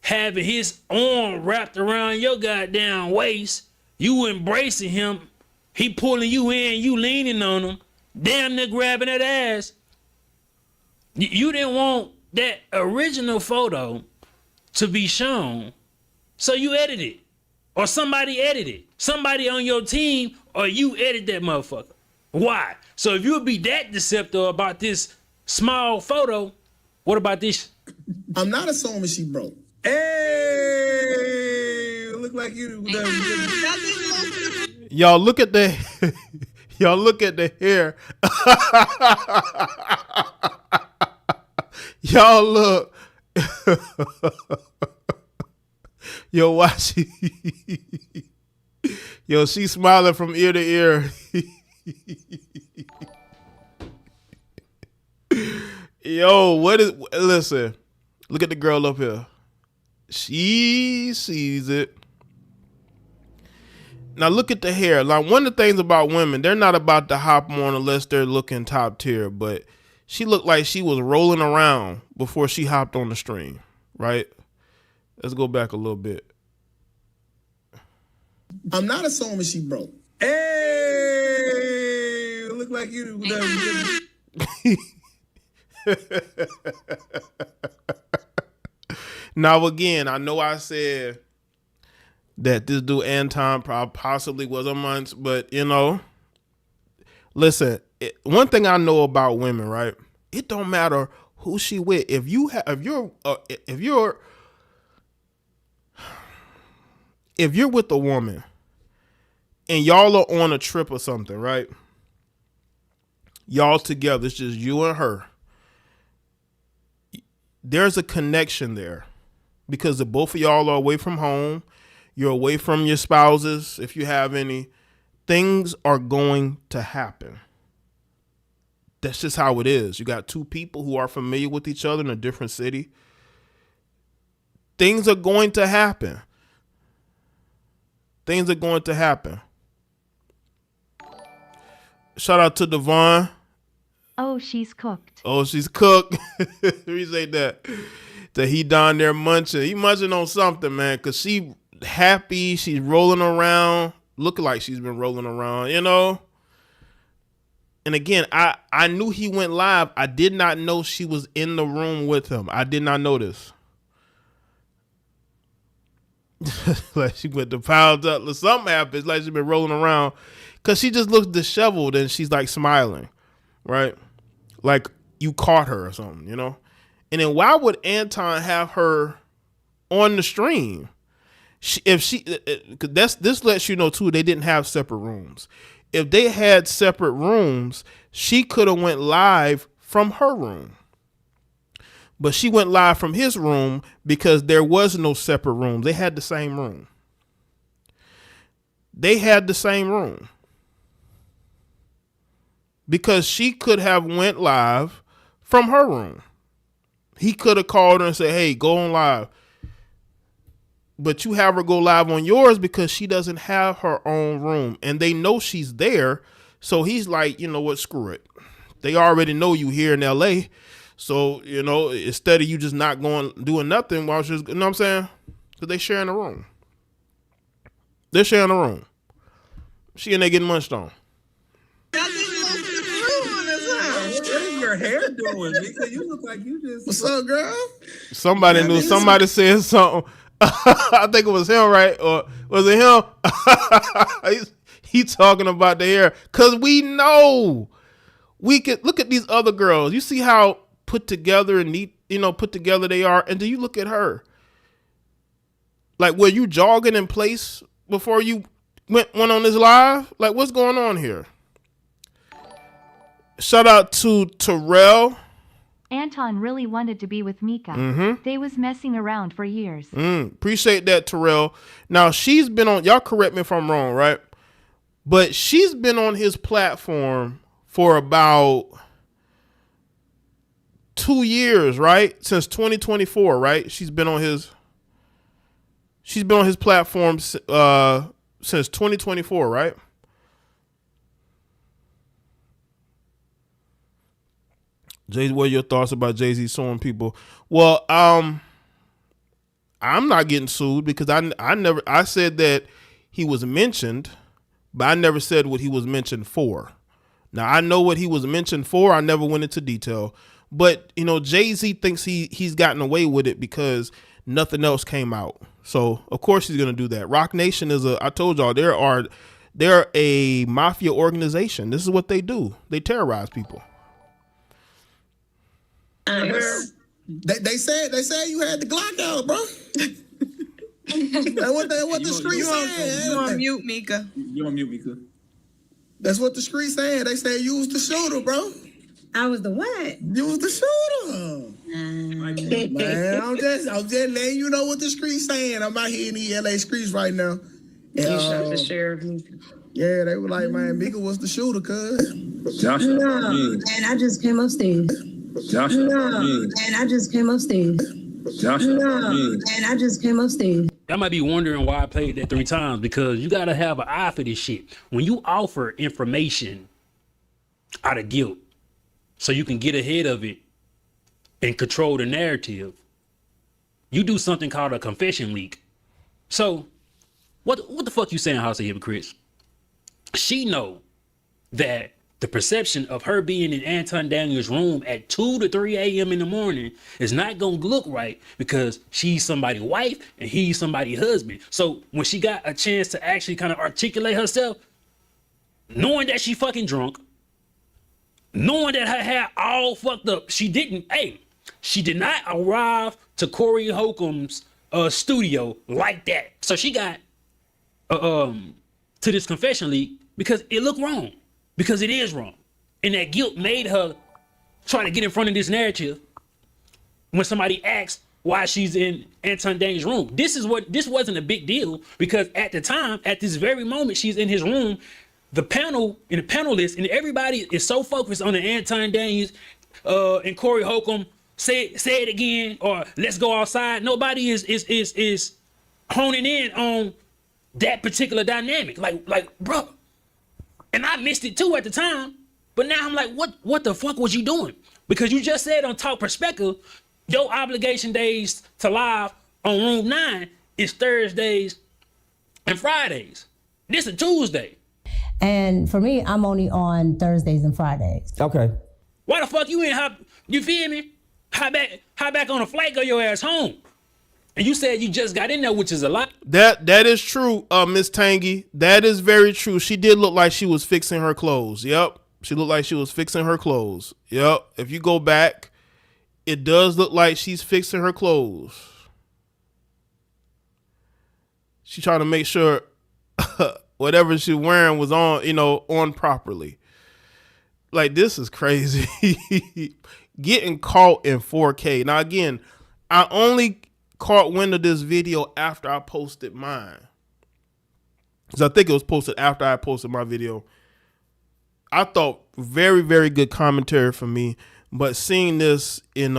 having his arm wrapped around your goddamn waist, you embracing him, he pulling you in, you leaning on him, damn near grabbing that ass. You didn't want that original photo to be shown, so you edited it. Or somebody edited. Somebody on your team or you edit that motherfucker. Why? So if you would be that deceptive about this small photo, what about this?
I'm not assuming she broke. Hey, look like you.
Y'all look at the y'all look at the hair. Y'all look Yo, watch. Yo, she smiling from ear to ear. Yo, listen, look at the girl up here. She sees it. Now look at the hair. Like, one of the things about women, they're not about to hop on unless they're looking top tier, but she looked like she was rolling around before she hopped on the stream, right? Let's go back a little bit.
I'm not assuming she broke. Hey, look like you.
Now again, I know I said that this dude Anton possibly was a month, but listen. One thing I know about women, right? It don't matter who she with. If you're with a woman and y'all are on a trip or something, right? Y'all together, it's just you and her. There's a connection there because the both of y'all are away from home. You're away from your spouses, if you have any. Things are going to happen. That's just how it is. You got two people who are familiar with each other in a different city. Things are going to happen. Things are going to happen. Shout out to Devon.
Oh, she's cooked.
Oh, she's cooked. We say that he down there munching. He munching on something, man, because she happy. She's rolling around, looking like she's been rolling around, And again, I knew he went live. I did not know she was in the room with him. I did not know this. Like she went to pounds up. Something happens. Like she's been rolling around. Because she just looks disheveled and she's like smiling. Right? Like you caught her or something, And then why would Anton have her on the stream? This lets you know too, they didn't have separate rooms. If they had separate rooms, she could have went live from her room. But she went live from his room because there was no separate rooms. They had the same room. Because she could have went live from her room. He could have called her and said, hey, go on live. But you have her go live on yours because she doesn't have her own room. And they know she's there. So he's like, you know what, screw it. They already know you here in LA. So, instead of you just not doing nothing while she's, you know what I'm saying? Because they sharing a room. They're sharing a room. She and they getting munched on.
What is your hair doing, Micca? You look like you just... What's up, girl?
Somebody knew. Somebody said something. I think it was him, right? Or was it him? He talking about the hair. Because we know. We could look at these other girls. You see how put together and neat, put together they are. And do you look at her? Like, were you jogging in place before you went on this live? Like, what's going on here? Shout out to Terrell.
Anton really wanted to be with Micca.
Mm-hmm.
They was messing around for years.
Appreciate that, Terrell. Now, she's been on, y'all correct me if I'm wrong, right? But she's been on his platform for about 2 years, right? Since 2024, right? She's been on his platform since 2024, right? Jay, what are your thoughts about Jay-Z suing people? Well, I'm not getting sued because I said that he was mentioned, but I never said what he was mentioned for. Now I know what he was mentioned for. I never went into detail, but Jay-Z thinks he's gotten away with it because nothing else came out. So of course he's gonna do that. Rock Nation I told y'all they're a mafia organization. This is what they do. They terrorize people.
They said you had the Glock out, bro. That's what the street said.
You on mute, Micca.
You on mute, Micca. That's what the street said. They said you was the shooter, bro.
I was the what?
You was the shooter. Man, I'm just letting you know what the streets saying. I'm out here in the LA streets right now. And,
You shot the sheriff.
yeah, they were like, man, Micca was the shooter, cuz.
Josh, no, and I just came upstairs. Josh, no, and I just came upstairs. Josh, no, and I just came upstairs.
I might be wondering why I played that 3 times, because you gotta have an eye for this shit. When you offer information out of guilt, so you can get ahead of it and control the narrative, you do something called a confession leak. So, what the fuck you saying, House of Hypocrites? She know that the perception of her being in Anton Daniels' room at 2 to 3 a.m. in the morning is not gonna look right, because she's somebody's wife and he's somebody's husband. So when she got a chance to actually kind of articulate herself, knowing that she fucking drunk, knowing that her hair all fucked up, she did not arrive to Corey Holcomb's studio like that. So she got to this confession leak because it looked wrong. Because it is wrong. And that guilt made her try to get in front of this narrative when somebody asks why she's in Anton Daniels' room. This wasn't a big deal, because at the time, at this very moment she's in his room, the panel and the panelists and everybody is so focused on the Anton Daniels and Corey Holcomb, say it again, or let's go outside. Nobody is honing in on that particular dynamic. Like, bro. And I missed it too at the time, but now I'm like, what the fuck was you doing? Because you just said on Talk Perspective, your obligation days to live on Room 9 is Thursdays and Fridays. This is a Tuesday.
And for me, I'm only on Thursdays and Fridays.
Okay.
Why the fuck you you feel me? How back on a flight, go your ass home? And you said you just got in there, which is a lot.
That is true, Miss Tangy. That is very true. She did look like she was fixing her clothes. Yep. She looked like she was fixing her clothes. Yep. If you go back, it does look like she's fixing her clothes. She's trying to make sure whatever she's wearing was on properly. Like, this is crazy. Getting caught in 4K. Now, again, I only caught wind of this video after I posted mine, because I think it was posted after I posted my video. I thought very, very good commentary from me, but seeing this, it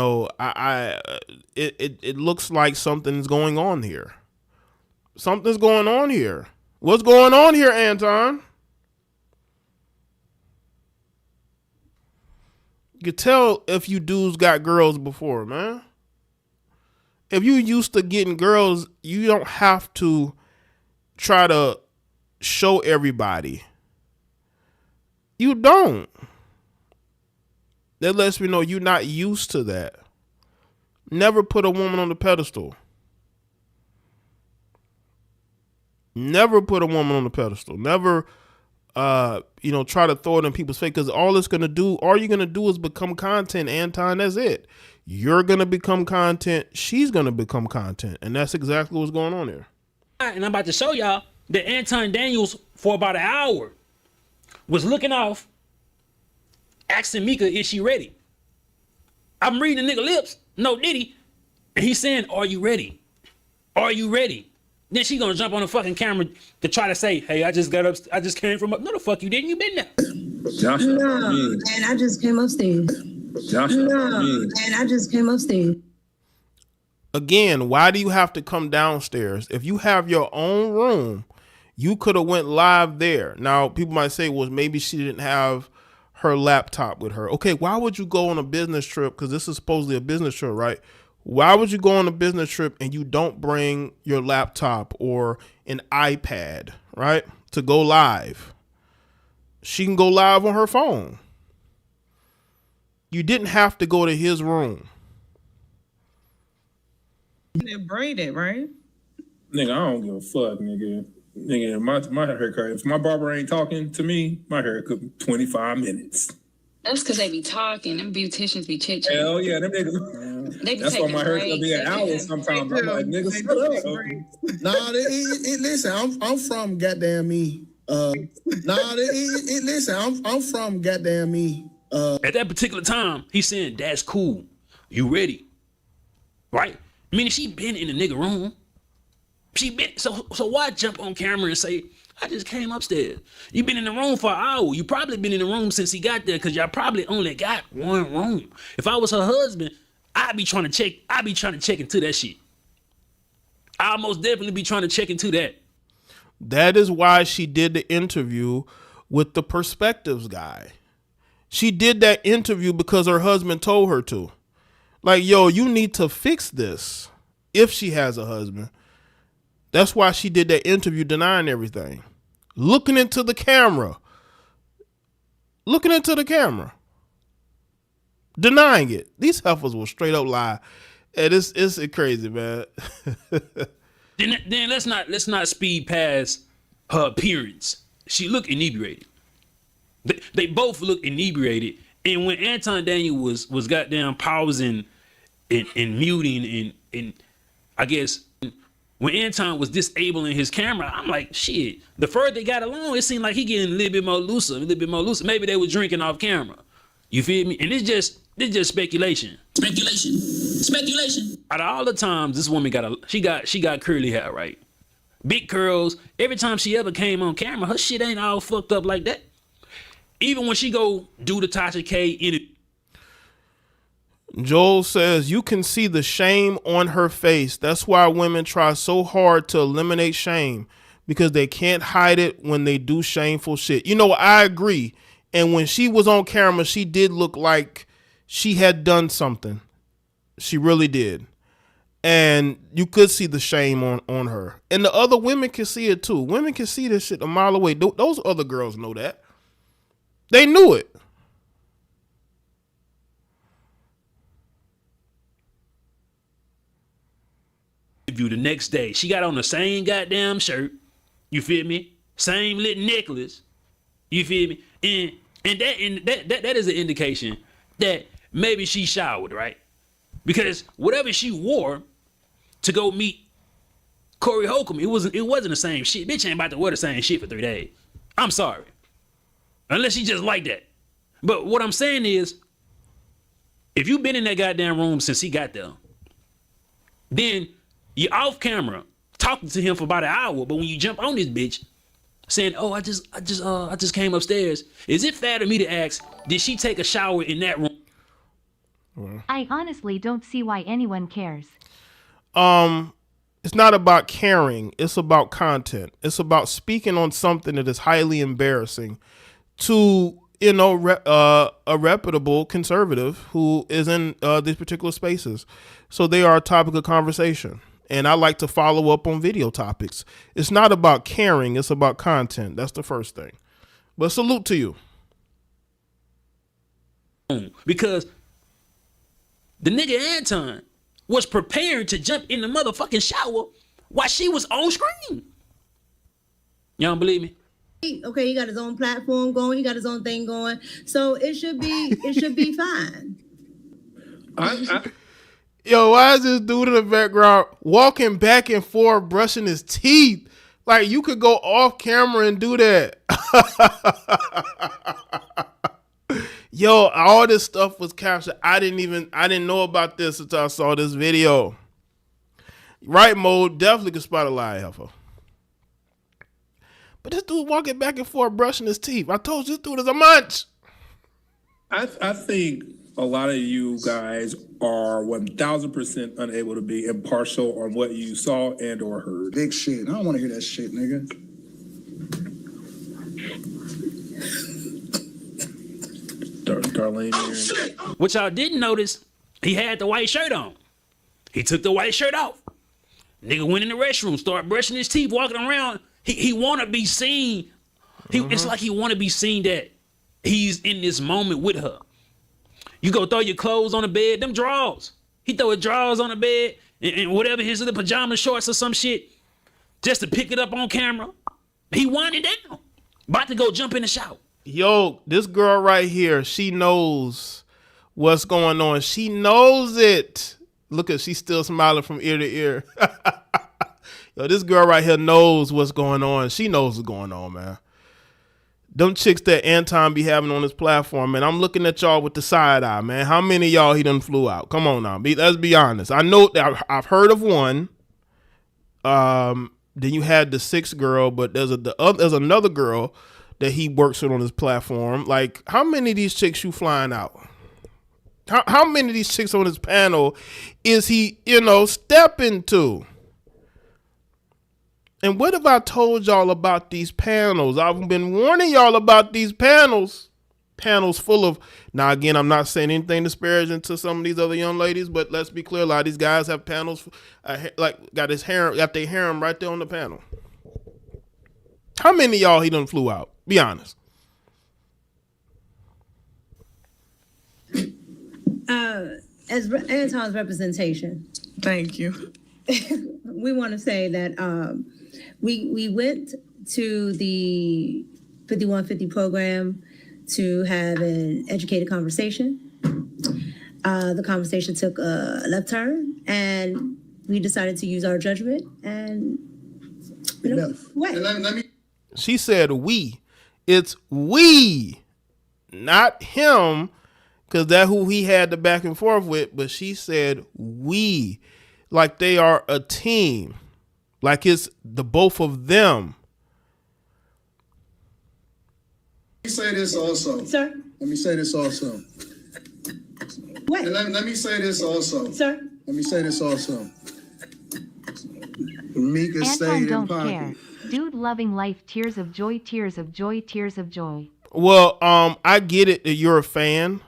looks like something's going on here. Something's going on here. What's going on here, Anton? You can tell if you dudes got girls before, man. If you used to getting girls, you don't have to try to show everybody. You don't. That lets me know you're not used to that. Never put a woman on the pedestal. Never put a woman on the pedestal. Never, try to throw it in people's face, because all you're going to do is become content, Anton. That's it. You're going to become content. She's going to become content. And that's exactly what's going on here.
And I'm about to show y'all that Anton Daniels, for about an hour, was looking off, asking Micca, is she ready? I'm reading the nigga lips, no diddy. And he's saying, are you ready? Are you ready? Then she gonna jump on the fucking camera to try to say, hey, I just came from up. No, the fuck you didn't. You been there.
Josh, no, and I just came upstairs. Josh, no, and I just came upstairs.
Again, why do you have to come downstairs? If you have your own room, you could have went live there. Now, people might say, well, maybe she didn't have her laptop with her. Okay, why would you go on a business trip? Because this is supposedly a business trip, right? Why would you go on a business trip and you don't bring your laptop or an iPad, right, to go live? She can go live on her phone. You didn't have to go to his room.
They're braided, right?
Nigga, I don't give a fuck, nigga. Nigga, my haircut, if my barber ain't talking to me, my haircut 25 minutes.
That's because they be talking. Them beauticians be chit-chatting.
Hell yeah, them niggas.
They be
that's why my haircut be an hour sometimes. I'm like, nigga, shut up.
Nah, listen, I'm from goddamn me. Listen, I'm from goddamn me.
At that particular time, he's saying, that's cool. You ready? Right? Meaning she been in the nigga room. She been so why jump on camera and say, I just came upstairs. You been in the room for an hour. You probably been in the room since he got there because y'all probably only got one room. If I was her husband, I'd be trying to check into that shit. I'll most definitely be trying to check into that.
That is why she did the interview with the Perspectives guy. She did that interview because her husband told her to. Like, yo, you need to fix this if she has a husband. That's why she did that interview denying everything. Looking into the camera. Denying it. These heifers will straight up lie. And it's crazy, man.
Then let's not speed past her appearance. She looked inebriated. They both look inebriated. And when Anton Daniel was goddamn pausing and muting and I guess when Anton was disabling his camera, I'm like, shit. The further they got along, it seemed like he getting a little bit more looser. Maybe they were drinking off camera. You feel me? And it's just speculation. Speculation. Out of all the times this woman she got curly hair, right? Big curls. Every time she ever came on camera, her shit ain't all fucked up like that. Even when she go do the Tasha K interview.
Joel says, you can see the shame on her face. That's why women try so hard to eliminate shame, because they can't hide it when they do shameful shit. You know, I agree. And when she was on camera, she did look like she had done something. She really did. And you could see the shame on her. And the other women can see it too. Women can see this shit a mile away. Those other girls know that. They knew it.
The next day, she got on the same goddamn shirt. You feel me? Same lit necklace. You feel me? And that is an indication that maybe she showered, right? Because whatever she wore to go meet Corey Holcomb, it wasn't the same shit. Bitch ain't about to wear the same shit for 3 days. I'm sorry. Unless she just like that. But what I'm saying is, if you've been in that goddamn room since he got there, then you're off camera talking to him for about an hour, but when you jump on this bitch saying, "Oh, I just came upstairs," is it fair to me to ask, did she take a shower in that room?
I honestly don't see why anyone cares.
It's not about caring. It's about content. It's about speaking on something that is highly embarrassing to, a reputable conservative who is in these particular spaces. So they are a topic of conversation. And I like to follow up on video topics. It's not about caring. It's about content. That's the first thing. But salute to you.
Because the nigga Anton was prepared to jump in the motherfucking shower while she was on screen. Y'all don't believe me?
Okay, he got his own platform going. He got his own thing going. So it should be fine.
Yo, why is this dude in the background walking back and forth, brushing his teeth? Like, you could go off camera and do that. Yo, all this stuff was captured. I didn't know about this until I saw this video. Right mode definitely could spot a lie heifer. But this dude walking back and forth, brushing his teeth. I told you this dude is a munch.
I think a lot of you guys are 1,000% unable to be impartial on what you saw and or heard.
Big shit. I don't want to hear that shit, nigga.
Darlene.
What y'all didn't notice, he had the white shirt on. He took the white shirt off. Nigga went in the restroom, started brushing his teeth, walking around. He want to be seen. It's like he want to be seen that he's in this moment with her. You go throw your clothes on the bed, them drawers. He throw his drawers on the bed and whatever, his little pajama shorts or some shit, just to pick it up on camera. He winding down, about to go jump in the shower.
Yo, this girl right here, she knows what's going on. She knows it. Look at, she's still smiling from ear to ear. Yo, this girl right here knows what's going on. She knows what's going on, man. Them chicks that Anton be having on his platform, man. I'm looking at y'all with the side eye, man. How many of y'all he done flew out? Come on now, let's be honest. I know that I've heard of one. Then you had the 6th girl, but there's another girl that he works with on his platform. Like, how many of these chicks you flying out? How many of these chicks on his panel is he, stepping to? And what have I told y'all about these panels? I've been warning y'all about these panels. Panels full of, now again, I'm not saying anything disparaging to some of these other young ladies, but let's be clear, a lot of these guys have panels, got their harem right there on the panel. How many of y'all he done flew out? Be honest.
As Anton's representation.
Thank you.
We want to say that we went to the 5150 program to have an educated conversation. The conversation took a left turn, and we decided to use our judgment and
She said we. It's we, not him, because that's who he had the back and forth with, but she said we, like they are a team, like it's the both of them.
Let me say this also.
Sir?
Let me say this also.
What?
Let me say this also.
Sir?
Let me say this also. Micca
Anton
stayed in
don't
pocket.
care. Dude loving life, tears of joy, tears of joy, tears of joy.
Well, I get it that you're a fan.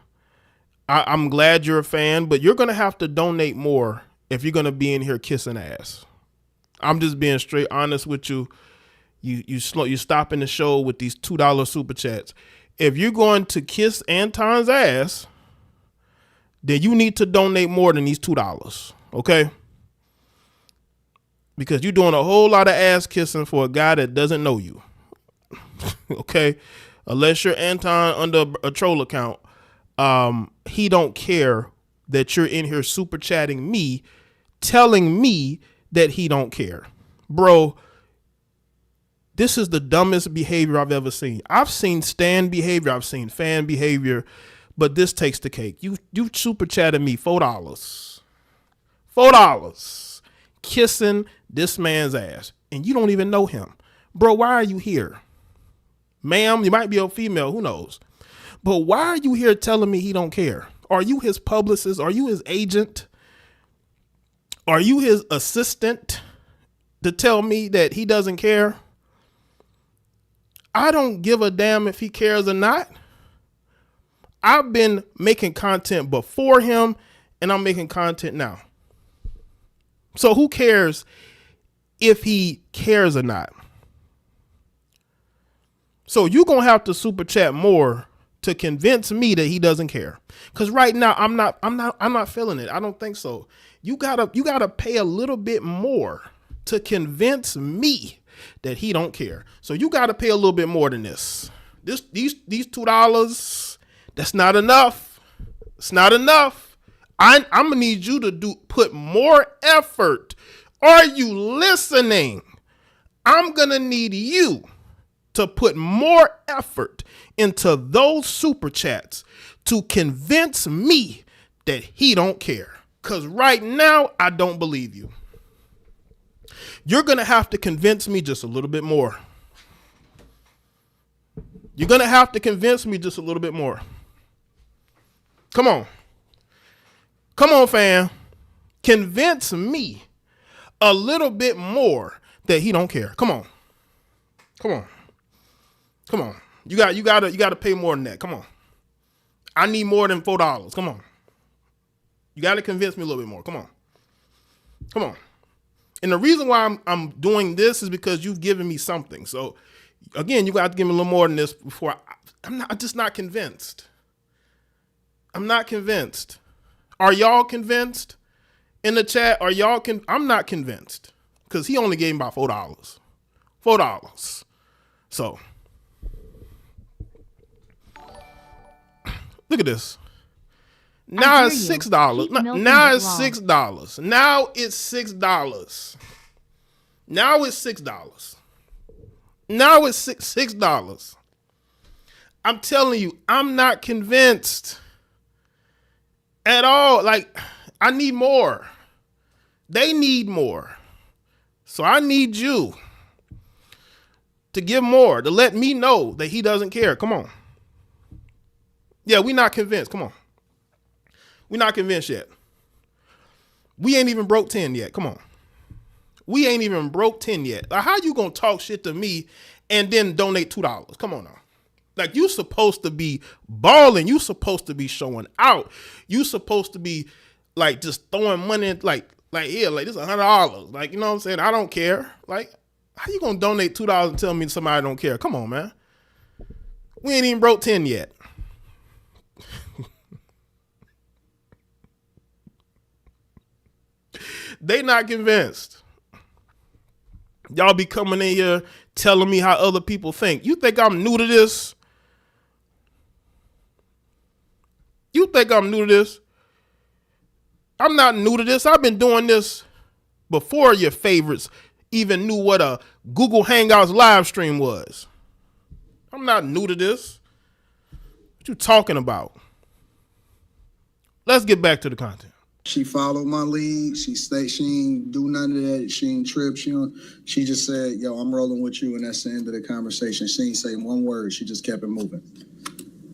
I'm glad you're a fan, but you're going to have to donate more if you're going to be in here kissing ass. I'm just being straight honest with you. You stopping the show with these $2 super chats. If you're going to kiss Anton's ass, then you need to donate more than these $2. Okay? Because you're doing a whole lot of ass kissing for a guy that doesn't know you. Okay? Unless you're Anton under a troll account, he don't care that you're in here super chatting me, telling me that he don't care. Bro, this is the dumbest behavior I've ever seen. I've seen stan behavior, I've seen fan behavior, but this takes the cake. You super chatted me $4. $4 kissing this man's ass, and you don't even know him. Bro, why are you here? Ma'am, you might be a female, who knows? But why are you here telling me he don't care? Are you his publicist? Are you his agent? Are you his assistant to tell me that he doesn't care? I don't give a damn if he cares or not. I've been making content before him, and I'm making content now. So who cares if he cares or not? So you're going to have to super chat more to convince me that he doesn't care. Cause right now I'm not feeling it. I don't think so. You gotta pay a little bit more to convince me that he don't care. So you gotta pay a little bit more than this. These $2, that's not enough. It's not enough. I'm gonna need you to put more effort. Are you listening? I'm gonna need you to put more effort into those super chats to convince me that he don't care. Because right now, I don't believe you. You're going to have to convince me just a little bit more. You're going to have to convince me just a little bit more. Come on. Come on, fam. Convince me a little bit more that he don't care. Come on. Come on. Come on. You gotta pay more than that. Come on. I need more than $4. Come on. You gotta convince me a little bit more. Come on. Come on. And the reason why I'm doing this is because you've given me something. So again, you got to give me a little more than this before I'm just not convinced. I'm not convinced. Are y'all convinced? In the chat, I'm not convinced. Because he only gave me about $4. $4. So look at this. Now it's $6. Now it's $6. Now it's $6. Now it's $6. Now it's $6. I'm telling you, I'm not convinced at all. Like, I need more. They need more. So I need you to give more, to let me know that he doesn't care. Come on. Yeah, we not convinced. Come on. We not convinced yet. We ain't even broke 10 yet. Come on. We ain't even broke 10 yet. Like, how you gonna talk shit to me and then donate $2? Come on now. Like, you supposed to be balling. You supposed to be showing out. You supposed to be like just throwing money like here, like this $100. Like, you know what I'm saying? I don't care. Like, how you gonna donate $2 and tell me somebody don't care? Come on, man. We ain't even broke 10 yet. They not convinced. Y'all be coming in here telling me how other people think. You think I'm new to this? You think I'm new to this? I'm not new to this. I've been doing this before your favorites even knew what a Google Hangouts live stream was. I'm not new to this. What you talking about? Let's get back to the content.
She followed my lead. She ain't do none of that. She ain't trip. She just said, yo, I'm rolling with you, and that's the end of the conversation. She ain't say one word. She just kept it moving.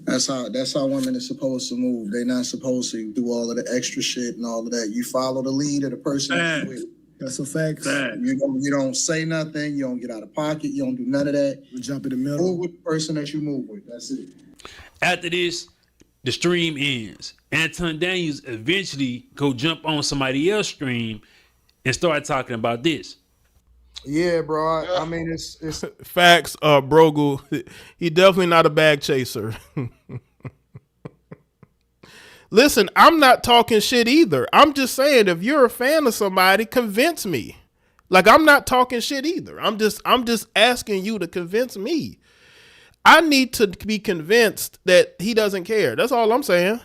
That's how women are supposed to move. They're not supposed to do all of the extra shit and all of that. You follow the lead of the person you're with.
That's a fact.
You don't say nothing. You don't get out of pocket. You don't do none of that.
You jump in the middle.
Move with the person that you move with. That's it.
After this, the stream ends. Anton Daniels eventually go jump on somebody else's stream and start talking about this.
Yeah, bro. I mean, it's
facts. Brogu, he definitely not a bag chaser. Listen, I'm not talking shit either. I'm just saying, if you're a fan of somebody, convince me. Like, I'm not talking shit either. I'm just asking you to convince me. I need to be convinced that he doesn't care. That's all I'm saying.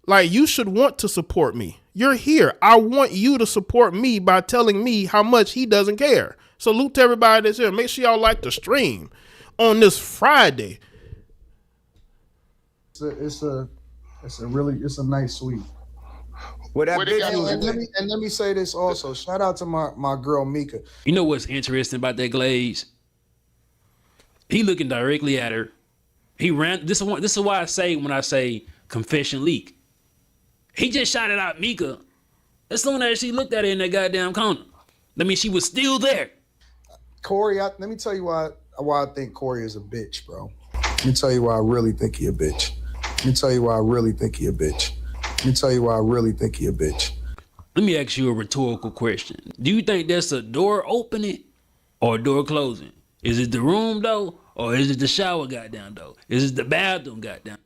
Like, you should want to support me. You're here. I want you to support me by telling me how much he doesn't care. Salute to everybody that's here. Make sure y'all like the stream on this Friday.
It's a nice suite.
What that
and let me say this also. Shout out to my girl Micca.
You know what's interesting about that glaze? He looking directly at her. He ran. This is why I say when I say confession leak. He just shot it out Micca as soon as she looked at it in that goddamn corner. I mean, she was still there.
Corey, let me tell you why I think Corey is a bitch, bro. Let me tell you why I really think he a bitch. Let me tell you why I really think he a bitch. Let me tell you why I really think he a bitch.
Let me ask you a rhetorical question. Do you think that's a door opening or a door closing? Is it the room though, or is it the shower goddamn though? Is it the bathroom goddamn?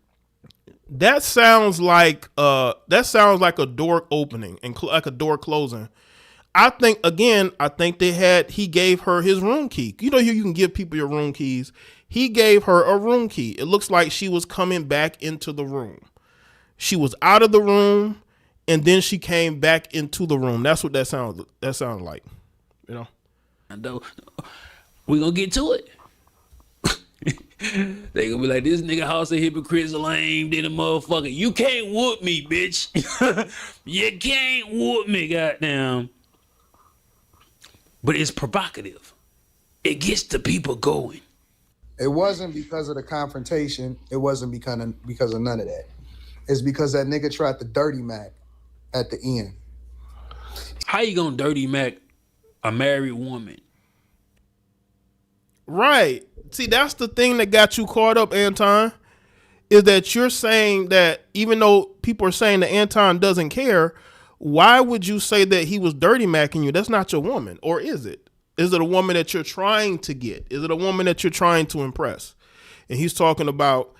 That sounds like a door opening and like a door closing. I think he gave her his room key. You know, you can give people your room keys. He gave her a room key. It looks like she was coming back into the room. She was out of the room, and then she came back into the room. That's what that sounds like. You know?
We're gonna get to it. They gonna be like, this nigga House of Hypocrites lame than a motherfucker. You can't whoop me, bitch. You can't whoop me, goddamn. But it's provocative. It gets the people going.
It wasn't because of the confrontation. It wasn't because of none of that. It's because that nigga tried to dirty Mac at the end.
How you gonna dirty Mac a married woman?
Right. See, that's the thing that got you caught up, Anton, is that you're saying that even though people are saying that Anton doesn't care, why would you say that he was dirty macking you? That's not your woman. Or is it? Is it a woman that you're trying to get? Is it a woman that you're trying to impress? And he's talking about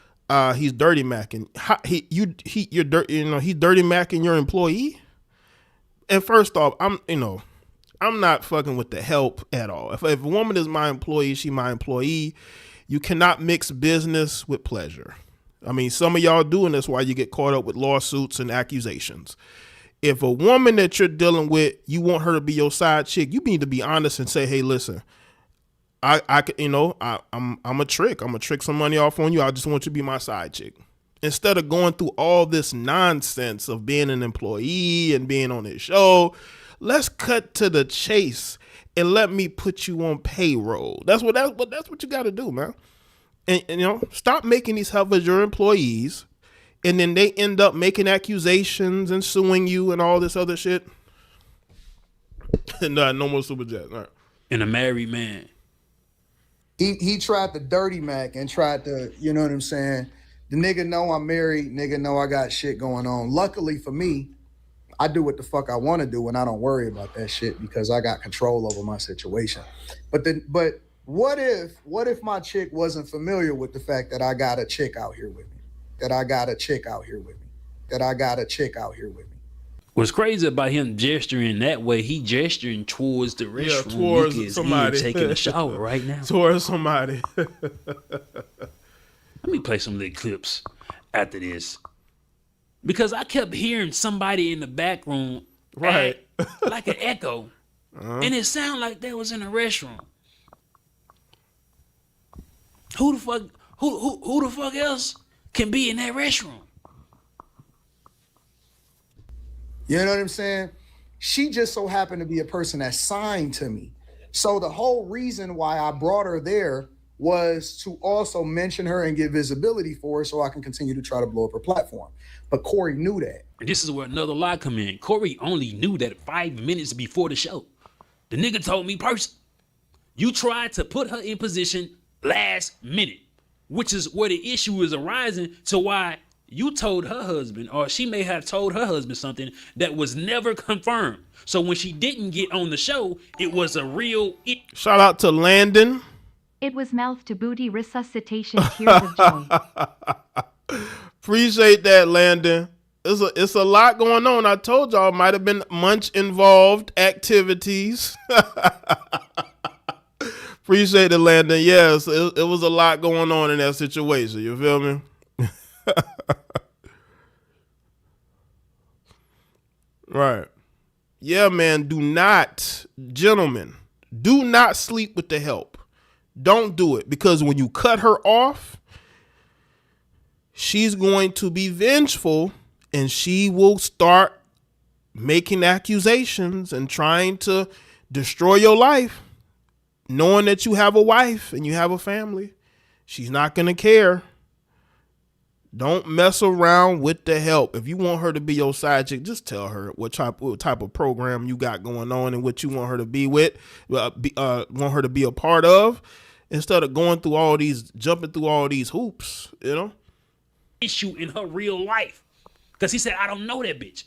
he's dirty macking. He's dirty macking your employee. And first off, I'm not fucking with the help at all. If a woman is my employee, she my employee. You cannot mix business with pleasure. I mean, some of y'all doing this while you get caught up with lawsuits and accusations. If a woman that you're dealing with, you want her to be your side chick, you need to be honest and say, hey, listen, I could, I'm a trick. I'm gonna trick some money off on you. I just want you to be my side chick. Instead of going through all this nonsense of being an employee and being on this show, let's cut to the chase and let me put you on payroll. That's what you got to do, man. And stop making these heifers your employees, and then they end up making accusations and suing you and all this other shit. No more super chat. All right.
And a married man.
He tried to dirty Mac and tried to, you know what I'm saying? The nigga know I'm married, nigga know I got shit going on. Luckily for me, I do what the fuck I want to do and I don't worry about that shit because I got control over my situation. But what if my chick wasn't familiar with the fact that I got a chick out here with me? That I got a chick out here with me. That I got a chick out here with me.
What's crazy about him gesturing that way, he gesturing towards the restroom.
Yeah, towards somebody.
Taking a shower right now.
Towards somebody.
Let me play some of the clips after this. Because I kept hearing somebody in the back room
right,
like an echo. And it sounded like they was in a restroom. Who the fuck else can be in that restroom?
You know what I'm saying? She just so happened to be a person that signed to me. So the whole reason why I brought her there was to also mention her and get visibility for her so I can continue to try to blow up her platform. But Corey knew that.
And this is where another lie come in. Corey only knew that 5 minutes before the show. The nigga told me personally, you tried to put her in position last minute, which is where the issue is arising to why you told her husband, or she may have told her husband something that was never confirmed. So when she didn't get on the show, it was a real...
Shout out to Landon.
It was mouth to booty resuscitation tears of joy.
Appreciate that, Landon. It's a lot going on. I told y'all it might have been munch involved activities. Appreciate it, Landon. Yes, it was a lot going on in that situation. You feel me? Right. Yeah, man. Gentlemen, do not sleep with the help. Don't do it, because when you cut her off, she's going to be vengeful and she will start making accusations and trying to destroy your life, knowing that you have a wife and you have a family. She's not going to care. Don't mess around with the help. If you want her to be your side chick, just tell her what type of program you got going on and what you want her to be with, want her to be a part of, instead of jumping through all these hoops,
issue in her real life. Because he said, I don't know that bitch.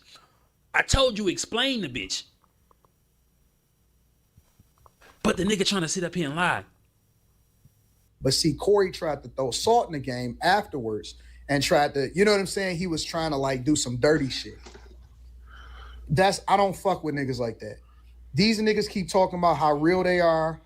I told you, explain the bitch. But the nigga trying to sit up here and lie.
But see, Corey tried to throw salt in the game afterwards and tried to, you know what I'm saying? He was trying to do some dirty shit. I don't fuck with niggas like that. These niggas keep talking about how real they are.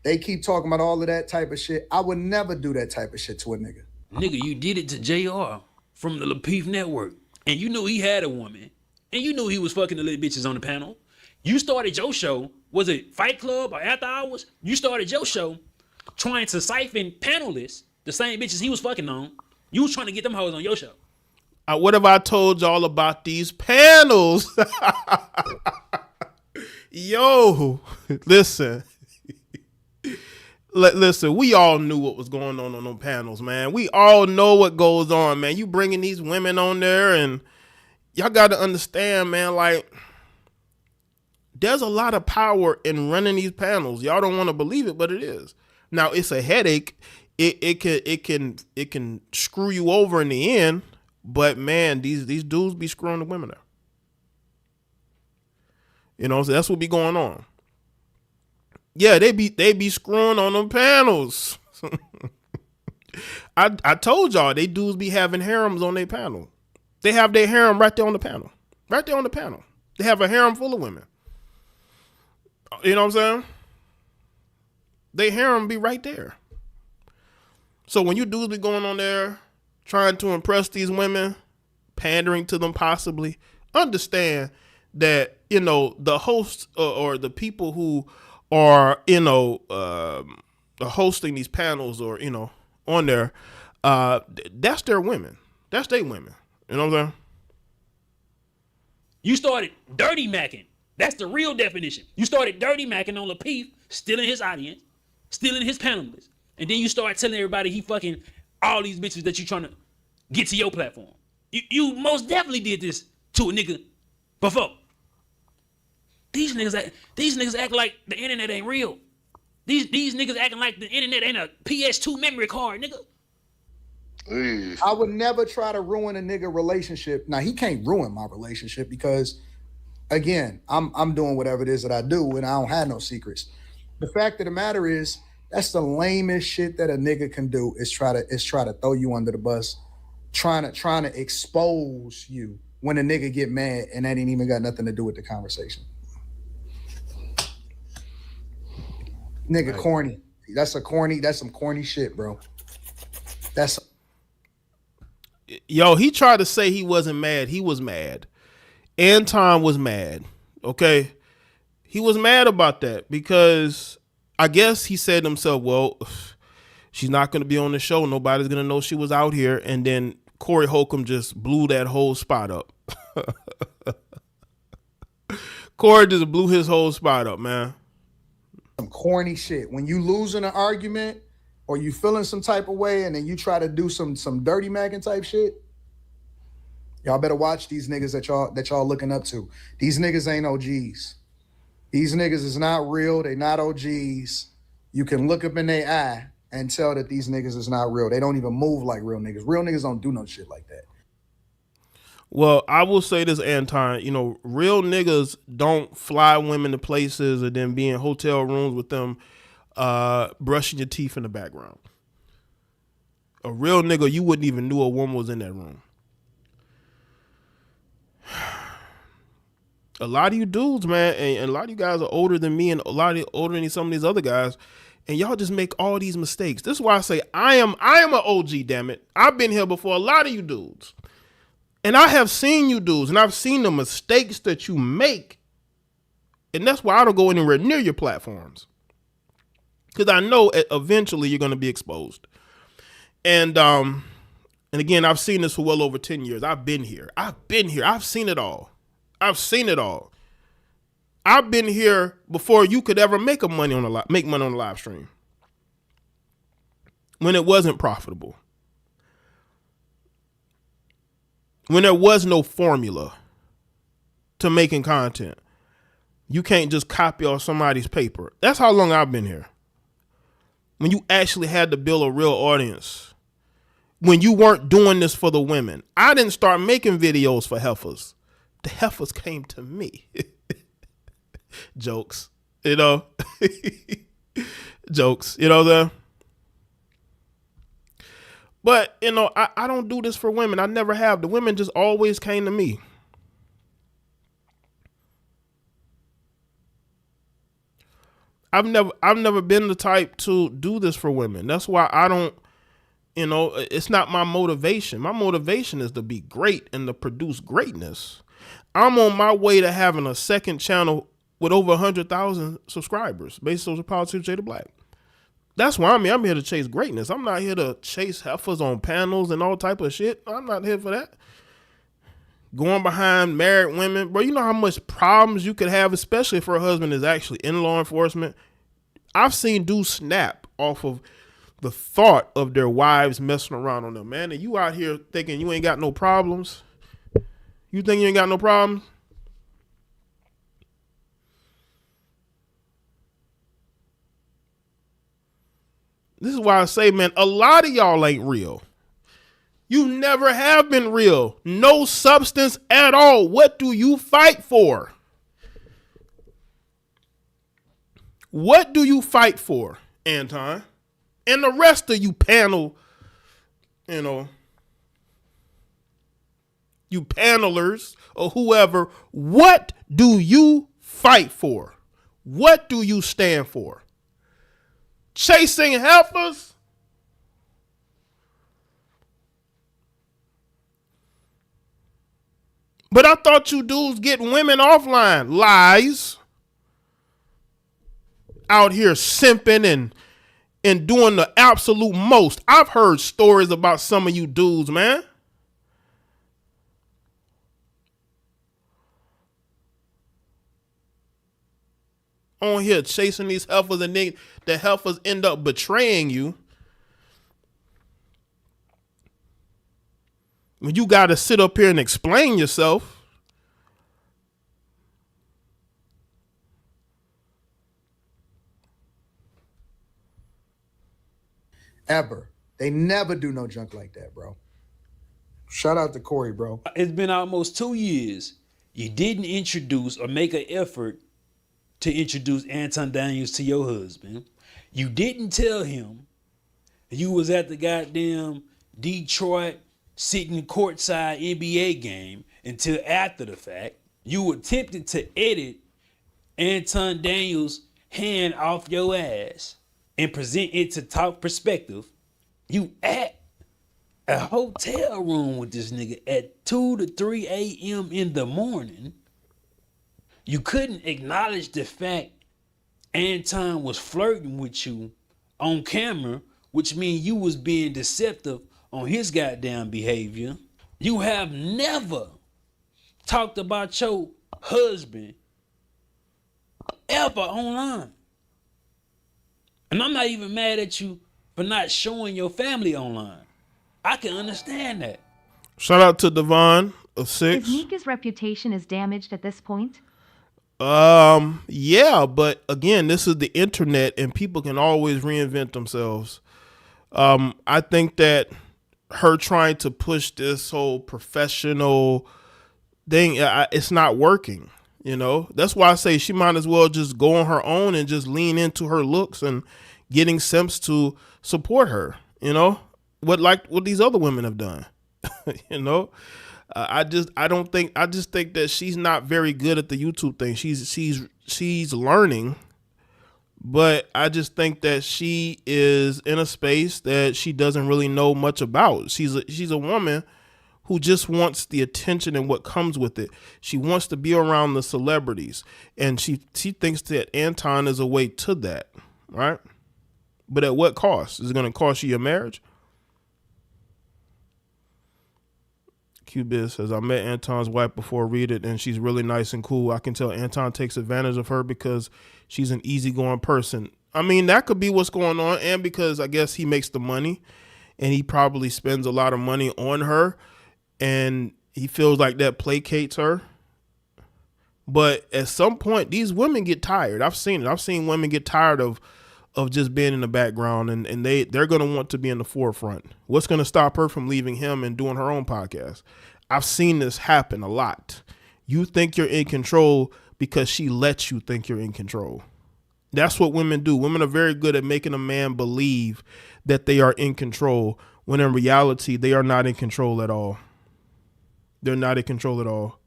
They keep talking about all of that type of shit. I would never do that type of shit to a nigga.
Nigga, you did it to JR from the Lapeef Network. And you knew he had a woman. And you knew he was fucking the little bitches on the panel. You started your show. Was it Fight Club or After Hours? You started your show trying to siphon panelists, the same bitches he was fucking on. You was trying to get them hoes on your show.
What have I told y'all about these panels? Yo, listen. Listen, we all knew what was going on them panels, man. We all know what goes on, man. You bringing these women on there, and y'all got to understand, man, there's a lot of power in running these panels. Y'all don't want to believe it, but it is. Now, it's a headache. It can screw you over in the end, but man, these dudes be screwing the women up. So that's what be going on. Yeah, they be screwing on them panels. I told y'all, they dudes be having harems on their panel. They have their harem right there on the panel. Right there on the panel. They have a harem full of women. You know what I'm saying? They harem be right there. So when you dudes be going on there trying to impress these women, pandering to them possibly, understand that, the hosts or the people who are, hosting these panels or, on there, that's their women. That's their women. You know what I'm saying?
You started dirty macking. That's the real definition. You started dirty macking on Lapeef, stealing his audience, stealing his panelists. And then you start telling everybody he fucking all these bitches that you trying to get to your platform. You most definitely did this to a nigga before. These niggas act like the internet ain't real. These niggas acting like the internet ain't a PS2 memory card, nigga.
I would never try to ruin a nigga relationship. Now he can't ruin my relationship because, again, I'm doing whatever it is that I do and I don't have no secrets. The fact of the matter is, that's the lamest shit that a nigga can do is try to throw you under the bus, trying to expose you when a nigga get mad and that ain't even got nothing to do with the conversation. Nigga, corny. That's some corny shit, bro.
Yo, he tried to say he wasn't mad. He was mad. Anton was mad. Okay. He was mad about that because I guess he said to himself, well, she's not going to be on the show. Nobody's going to know she was out here. And then Corey Holcomb just blew that whole spot up. Corey just blew his whole spot up, man.
Some corny shit. When you losing an argument or you feeling some type of way and then you try to do some dirty macking type shit, y'all better watch these niggas that y'all looking up to. These niggas ain't OGs. These niggas is not real. They not OGs. You can look up in their eye and tell that these niggas is not real. They don't even move like real niggas. Real niggas don't do no shit like that.
Well, I will say this, Anton, real niggas don't fly women to places and then be in hotel rooms with them brushing your teeth in the background. A real nigga, you wouldn't even know a woman was in that room. A lot of you dudes, man, and a lot of you guys are older than me and a lot of older than some of these other guys, and y'all just make all these mistakes. This is why I say I am an OG, damn it. I've been here before a lot of you dudes. And I have seen you dudes, and I've seen the mistakes that you make. And that's why I don't go anywhere near your platforms. Because I know eventually you're going to be exposed. And again, I've seen this for well over 10 years. I've been here. I've seen it all. I've been here before you could ever make money on the live stream. When it wasn't profitable. When there was no formula to making content. You can't just copy off somebody's paper. That's how long I've been here. When you actually had to build a real audience. When you weren't doing this for the women. I didn't start making videos for heifers. The heifers came to me. Jokes. Jokes. You know what I'm saying? But, I don't do this for women. I never have. The women just always came to me. I've never been the type to do this for women. That's why I don't, it's not my motivation. My motivation is to be great and to produce greatness. I'm on my way to having a second channel with over 100,000 subscribers based on Politics Jay the Black. That's why I'm here. I'm here to chase greatness. I'm not here to chase heifers on panels and all type of shit. I'm not here for that. Going behind married women. Bro, you know how much problems you could have, especially if her husband is actually in law enforcement. I've seen dudes snap off of the thought of their wives messing around on them, man. And you out here thinking you ain't got no problems. You think you ain't got no problems? This is why I say, man, a lot of y'all ain't real. You never have been real. No substance at all. What do you fight for? What do you fight for, Anton? And the rest of you panel, you panelers or whoever, what do you fight for? What do you stand for? Chasing heifers? But I thought you dudes get women offline. Lies. Out here simping and doing the absolute most. I've heard stories about some of you dudes, man. On here chasing these heifers, and the heifers end up betraying you. When you got to sit up here and explain yourself.
Ever. They never do no junk like that, bro. Shout out to Corey, bro.
It's been almost 2 years. You didn't introduce or make an effort to introduce Anton Daniels to your husband. You didn't tell him you was at the goddamn Detroit sitting courtside NBA game until after the fact. You attempted to edit Anton Daniels' hand off your ass and present it to talk perspective. You at a hotel room with this nigga at 2 to 3 a.m. in the morning. You couldn't acknowledge the fact Anton was flirting with you on camera, which means you was being deceptive on his goddamn behavior. You have never talked about your husband ever online. And I'm not even mad at you for not showing your family online. I can understand that.
Shout out to Devon of 6.
Is Micca's reputation is damaged at this point?
Yeah, but again, this is the internet and people can always reinvent themselves. I think that her trying to push this whole professional thing, it's not working. You know, that's why I say she might as well just go on her own and just lean into her looks and getting Simps to support her. You know, what these other women have done. You know, I just think that she's not very good at the YouTube thing. She's learning, but I just think that she is in a space that she doesn't really know much about. She's a woman who just wants the attention and what comes with it. She wants to be around the celebrities, and she thinks that Anton is a way to that, right? But at what cost? Is it going to cost you your marriage? Q-Biz says, I met Anton's wife before, read it, and she's really nice and cool. I can tell Anton takes advantage of her because she's an easygoing person. I mean, that could be what's going on, and because I guess he makes the money, and he probably spends a lot of money on her, and he feels like that placates her. But at some point, these women get tired. I've seen it. I've seen women get tired of just being in the background, and they're going to want to be in the forefront. What's going to stop her from leaving him and doing her own podcast? I've seen this happen a lot. You think you're in control because she lets you think you're in control. That's what women do. Women are very good at making a man believe that they are in control, when in reality, they are not in control at all. They're not in control at all.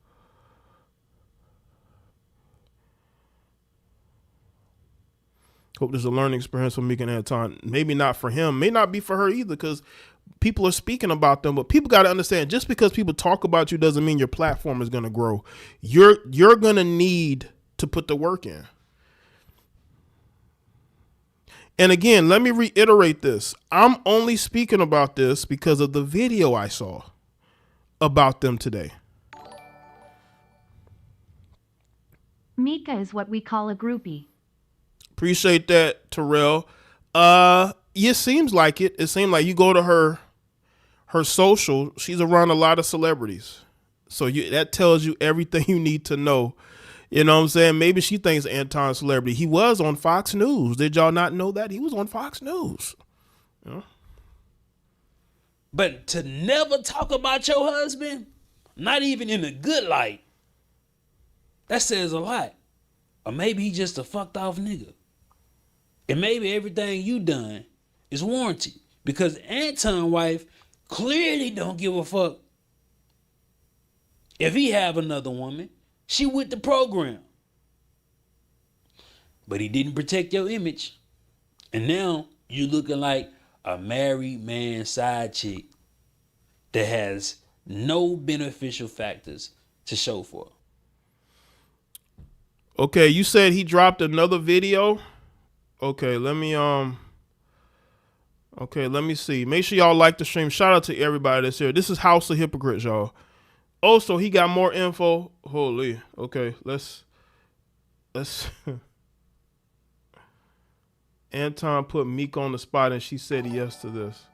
Hope there's a learning experience for Micca and Anton. Maybe not for him. May not be for her either, because people are speaking about them. But people got to understand, just because people talk about you doesn't mean your platform is going to grow. You're going to need to put the work in. And again, let me reiterate this. I'm only speaking about this because of the video I saw about them today.
Micca is what we call a groupie.
Appreciate that, Terrell. It seems like it. It seems like you go to her social, she's around a lot of celebrities. So that tells you everything you need to know. You know what I'm saying? Maybe she thinks Anton's celebrity. He was on Fox News. Did y'all not know that? He was on Fox News. You know?
But to never talk about your husband, not even in a good light, that says a lot. Or maybe he just a fucked off nigga. And maybe everything you done is warranted. Because Anton's wife clearly don't give a fuck if he have another woman. She with the program. But he didn't protect your image. And now you looking like a married man side chick that has no beneficial factors to show for.
Okay, you said he dropped another video. Okay, let me Okay, let me see. Make sure y'all like the stream. Shout out to everybody that's here. This is House of Hypocrites, y'all. Also, he got more info. Holy. Okay, let's Anton put Micca on the spot and she said yes to this.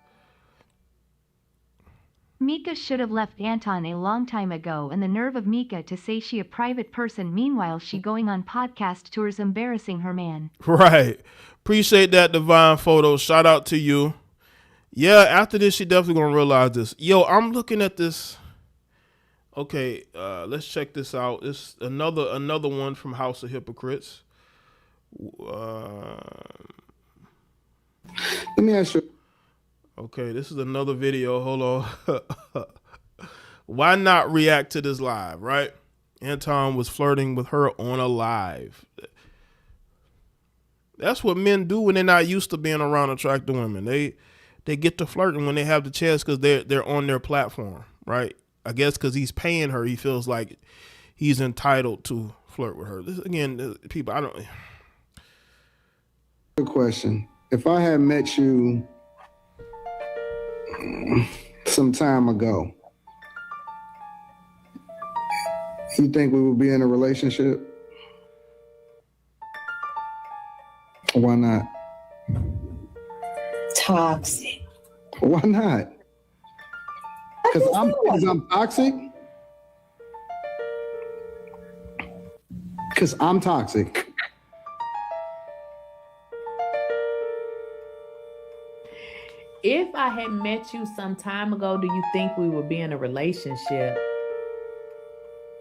Micca should have left Anton a long time ago, and the nerve of Micca to say she a private person, meanwhile she going on podcast tours embarrassing her man.
Right. Appreciate that, Divine Photo. Shout out to you. Yeah, after this, she definitely gonna realize this. Yo, I'm looking at this. Okay, let's check this out. It's another one from House of Hypocrites.
Let me ask you.
Okay, this is another video. Hold on. Why not react to this live, right? Anton was flirting with her on a live. That's what men do when they're not used to being around attractive women. They get to flirting when they have the chance because they're on their platform, right? I guess because he's paying her, he feels like he's entitled to flirt with her. This, again, people, I don't.
Good question. If I had met you some time ago, you think we would be in a relationship? Why not?
Toxic.
Why not? Because I'm toxic? Because I'm toxic.
If I had met you some time ago, do you think we would be in a relationship?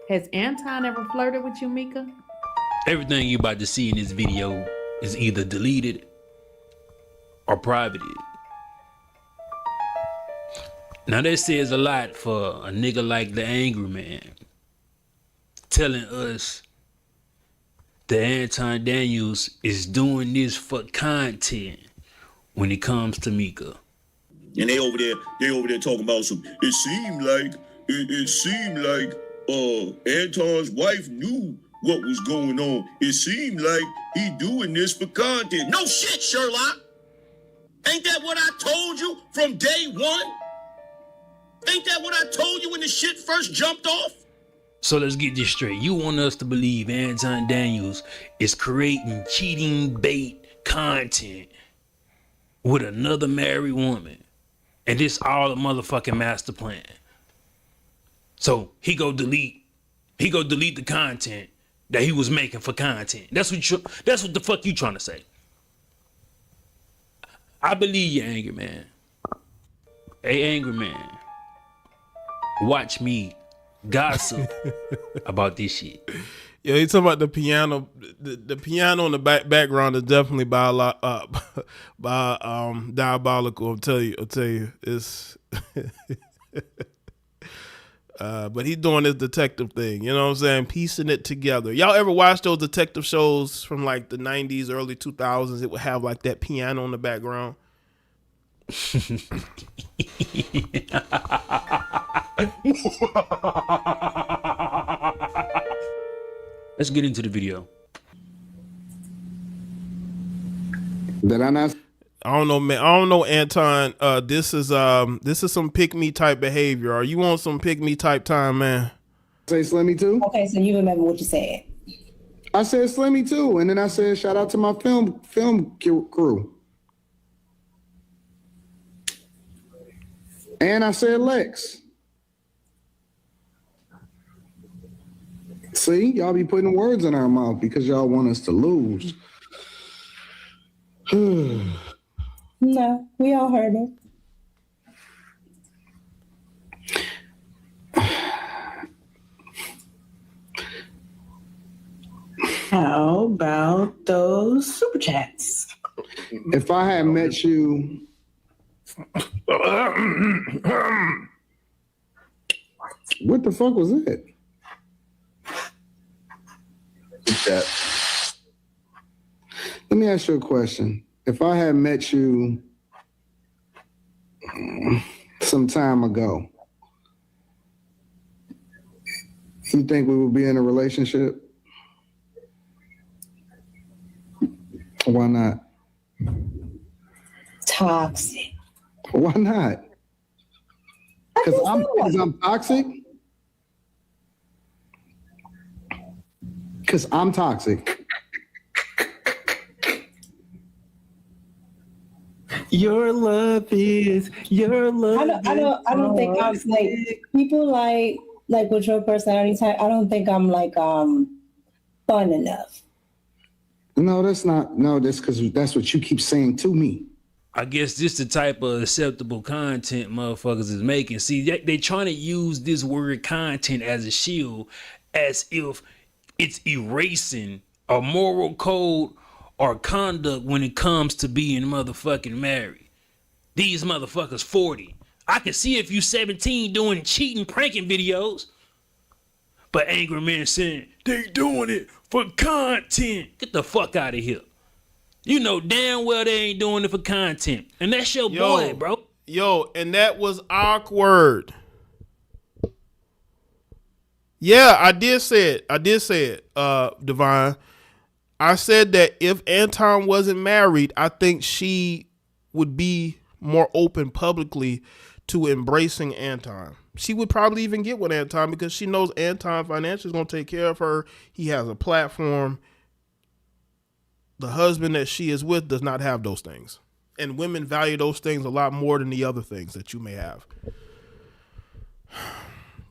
Has Anton ever flirted with you, Micca?
Everything you about to see in this video is either deleted or privated. Now that says a lot for a nigga like the Angry Man telling us that Anton Daniels is doing this for content when it comes to Micca.
And they over there talking about some. It seemed like Anton's wife knew what was going on. It seemed like he doing this for content. No shit, Sherlock. Ain't that what I told you from day one? Ain't that what I told you when the shit first jumped off?
So let's get this straight. You want us to believe Anton Daniels is creating cheating bait content with another married woman, and this all a motherfucking master plan. So he go delete the content that he was making for content. That's what the fuck you trying to say. I believe you, Angry Man. Hey, Angry Man, watch me gossip about this shit.
Yeah, he's talking about the piano. The piano in the background is definitely diabolical. I'll tell you, it's. But he's doing this detective thing. You know what I'm saying? Piecing it together. Y'all ever watch those detective shows from like the 90s, early 2000s? It would have like that piano in the background.
Let's get into the video.
Did I not?
I don't know, man. I don't know, Anton. This is some pick me type behavior. Are you on some pick me type time, man?
Say Slimmy too?
Okay, so you remember what you said.
I said Slimmy too, and then I said shout out to my film crew. And I said Lex. See, y'all be putting words in our mouth because y'all want us to lose.
No, we all heard it.
How about those super chats?
If I had met you, what the fuck was it? Let me ask you a question. If I had met you some time ago, you think we would be in a relationship? Why not?
toxic.
Why not? Because I'm toxic. Because I'm toxic.
Your love. I don't think I'm like people like with your personality type. I don't think I'm like fun enough.
No, that's not. No, that's because that's what you keep saying to me.
I guess this the type of acceptable content motherfuckers is making. See, they trying to use this word content as a shield, as if it's erasing a moral code or conduct when it comes to being motherfucking married. These motherfuckers 40. I can see if you 17 doing cheating, pranking videos. But angry men saying, they doing it for content. Get the fuck out of here. You know damn well they ain't doing it for content. And that's your boy, bro.
Yo, and that was awkward. Yeah, I did say it, Divine. I said that if Anton wasn't married, I think she would be more open publicly to embracing Anton. She would probably even get with Anton because she knows Anton financially is going to take care of her. He has a platform. The husband that she is with does not have those things. And women value those things a lot more than the other things that you may have.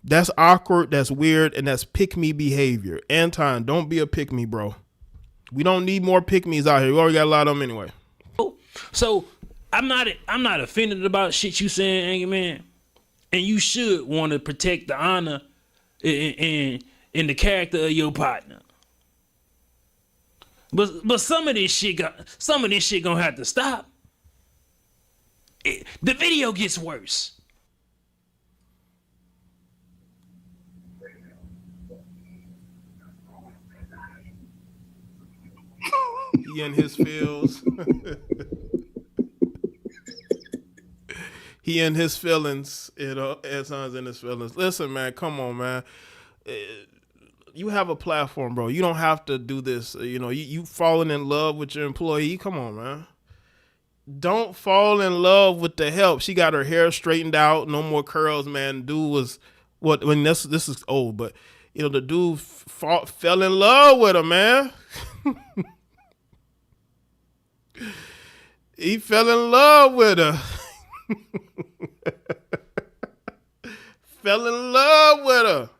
That's awkward, that's weird, and that's pick-me behavior. Anton, don't be a pick-me, bro. We don't need more pick-me's out here. We already got a lot of them anyway.
So I'm not offended about shit you saying, Angry Man. And you should want to protect the honor and the character of your partner. But some of this shit gonna have to stop. The video gets worse.
He in his feels. He in his feelings. Anton's in his feelings. Listen, man, come on, man. You have a platform, bro. You don't have to do this. You falling in love with your employee. Come on, man. Don't fall in love with the help. She got her hair straightened out. No more curls, man. Dude was this is old, but the dude fell in love with her, man. He fell in love with her. Fell in love with her.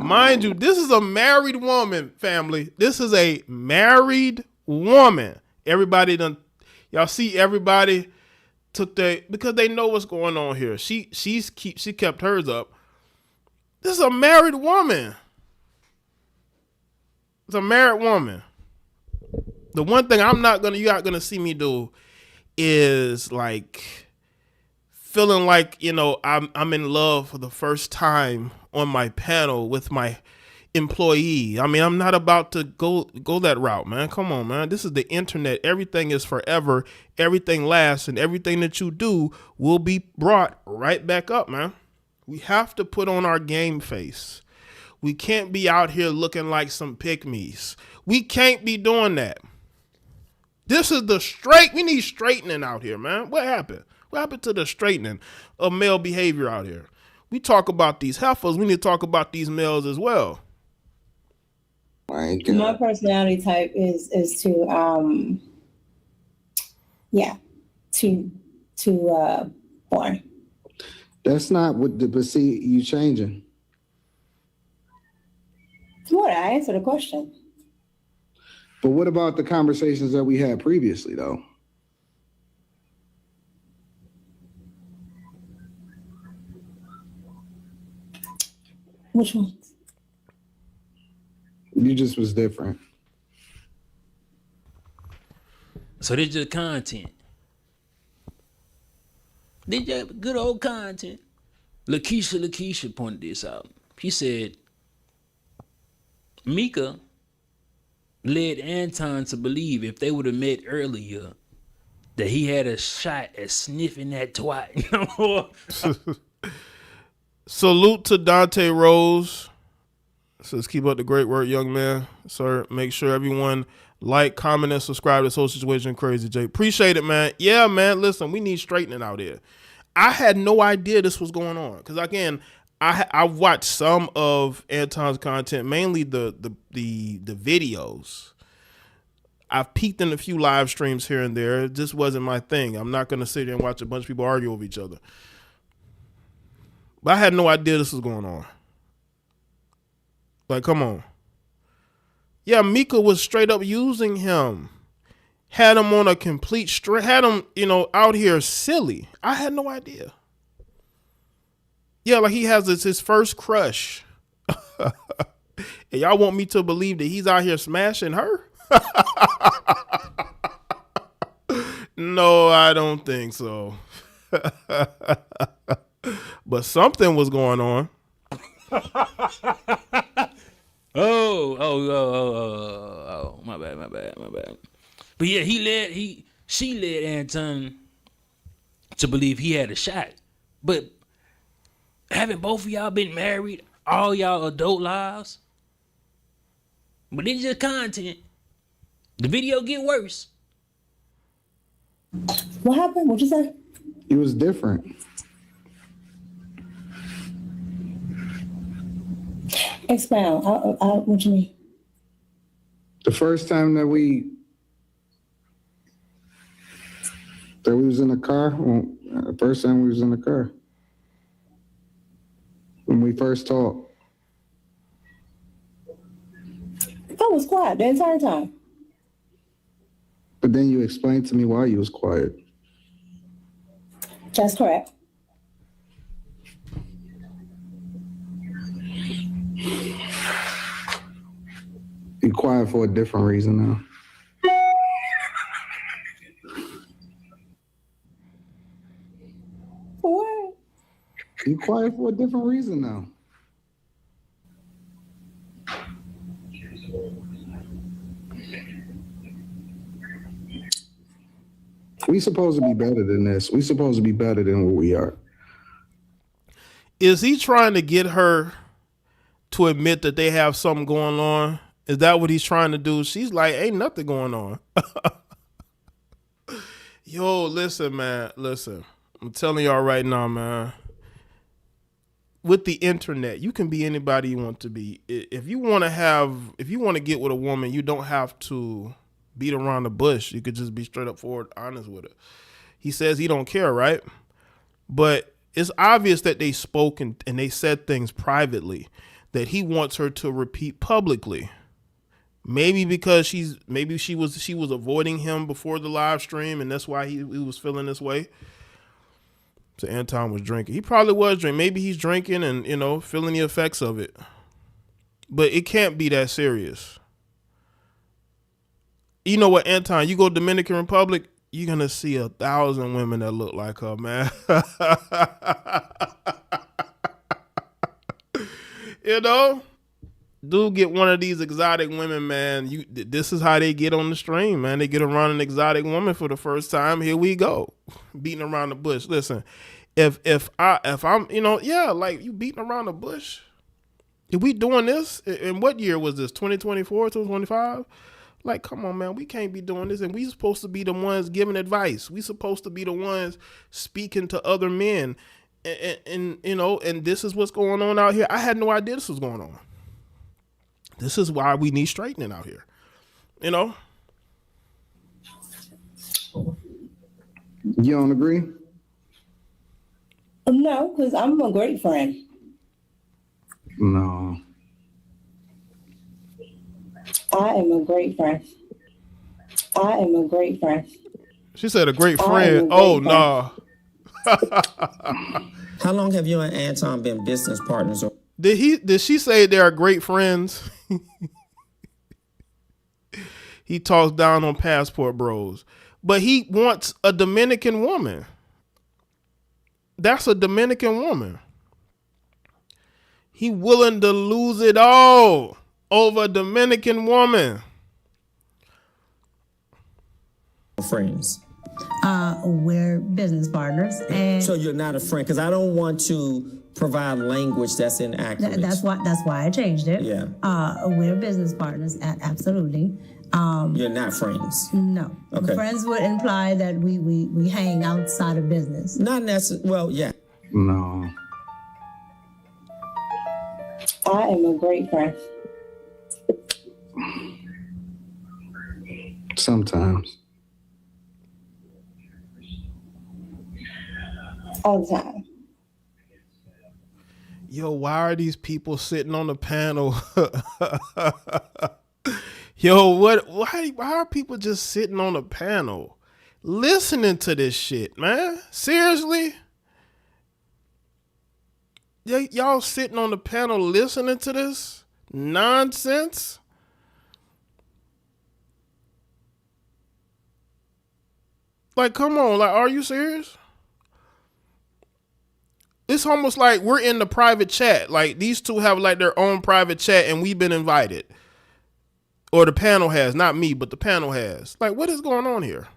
Mind you, this is a married woman, family. This is a married woman. Y'all see everybody because they know what's going on here. She kept hers up. This is a married woman. It's a married woman. The one thing you're not gonna see me do is like feeling like, I'm in love for the first time on my panel with my employee. I mean, I'm not about to go that route, man. Come on, man. This is the internet. Everything is forever. Everything lasts, and everything that you do will be brought right back up, man. We have to put on our game face. We can't be out here looking like some pick-me's. We can't be doing that. This is we need straightening out here, man. What happened? What happened to the straightening of male behavior out here? We talk about these heifers. We need to talk about these males as well.
My personality type is too boring.
That's not but see, you changing.
What? I answered the question.
But what about the conversations that we had previously, though?
Which ones?
You just was different.
So this just content. They just good old content. Lakeisha pointed this out. He said, Micca led Anton to believe if they would have met earlier that he had a shot at sniffing that twat.
Salute to Dante Rose. So let's keep up the great work, young man. Sir, make sure everyone like, comment, and subscribe to Soul Situation Crazy Jay. Appreciate it, man. Yeah, man. Listen, we need straightening out here. I had no idea this was going on. Because, again, I watched some of Anton's content, mainly the videos. I've peeked in a few live streams here and there. It just wasn't my thing. I'm not going to sit there and watch a bunch of people argue with each other. But I had no idea this was going on. Like, come on. Yeah, Micca was straight up using him. Had him on a complete straight, had him, out here silly. I had no idea. Yeah, like he has his first crush. And y'all want me to believe that he's out here smashing her? No, I don't think so. But something was going on.
Oh, my bad. But yeah, she led Anton to believe he had a shot. But haven't both of y'all been married all y'all adult lives? But it's just content. The video get worse.
What happened? What'd you say?
It was different.
Expound. What you mean?
The first time that we was in the car, the first time we was in the car, when we first talked.
I was quiet the entire time.
But then you explained to me why you was quiet.
That's correct.
You're quiet for a different reason now.
What?
You're quiet for a different reason now. We supposed to be better than this. We supposed to be better than what we are.
Is he trying to get her to admit that they have something going on? Is that what he's trying to do? She's like, ain't nothing going on. Yo, listen, man. Listen. I'm telling y'all right now, man. With the internet, you can be anybody you want to be. If you want to get with a woman, you don't have to beat around the bush. You could just be straight up forward, honest with her. He says he don't care, right? But it's obvious that they spoke and they said things privately that he wants her to repeat publicly. Maybe because she was avoiding him before the live stream, and that's why he was feeling this way. So Anton was drinking. He probably was drinking. Maybe he's drinking and, feeling the effects of it. But it can't be that serious. You know what, Anton, you go to Dominican Republic, you're going to see 1,000 women that look like her, man. Dude, get one of these exotic women, man. This is how they get on the stream, man. They get around an exotic woman for the first time. Here we go, beating around the bush. Listen, if I'm, like you beating around the bush. If we doing this, in what year was this? 2024, 2025? Like, come on, man. We can't be doing this, and we supposed to be the ones giving advice. We supposed to be the ones speaking to other men, and this is what's going on out here. I had no idea this was going on. This is why we need straightening out here.
You don't agree?
No, because I'm a great friend.
No.
I am a great friend.
She said a great friend. Oh, no.
How long have you and Anton been business partners?
Did she say they are great friends? He talks down on Passport Bros. But he wants a Dominican woman. That's a Dominican woman. He willing to lose it all over a Dominican woman.
Friends.
We're business partners. And
so you're not a friend, because I don't want to provide language that's inaccurate.
That's why I changed it.
Yeah.
We're business partners, absolutely.
You're not friends.
No.
Okay.
Friends would imply that we hang outside of business.
Not necessarily. Well, yeah.
No.
I am a great friend.
Sometimes.
All the time.
Yo, why are these people sitting on the panel? Yo, why are people just sitting on the panel listening to this shit, man? Seriously? Y'all sitting on the panel listening to this nonsense? Like, come on, like, are you serious? It's almost like we're in the private chat. Like, these two have like their own private chat and we've been invited. Or the panel has, not me, but the panel has. Like, what is going on here?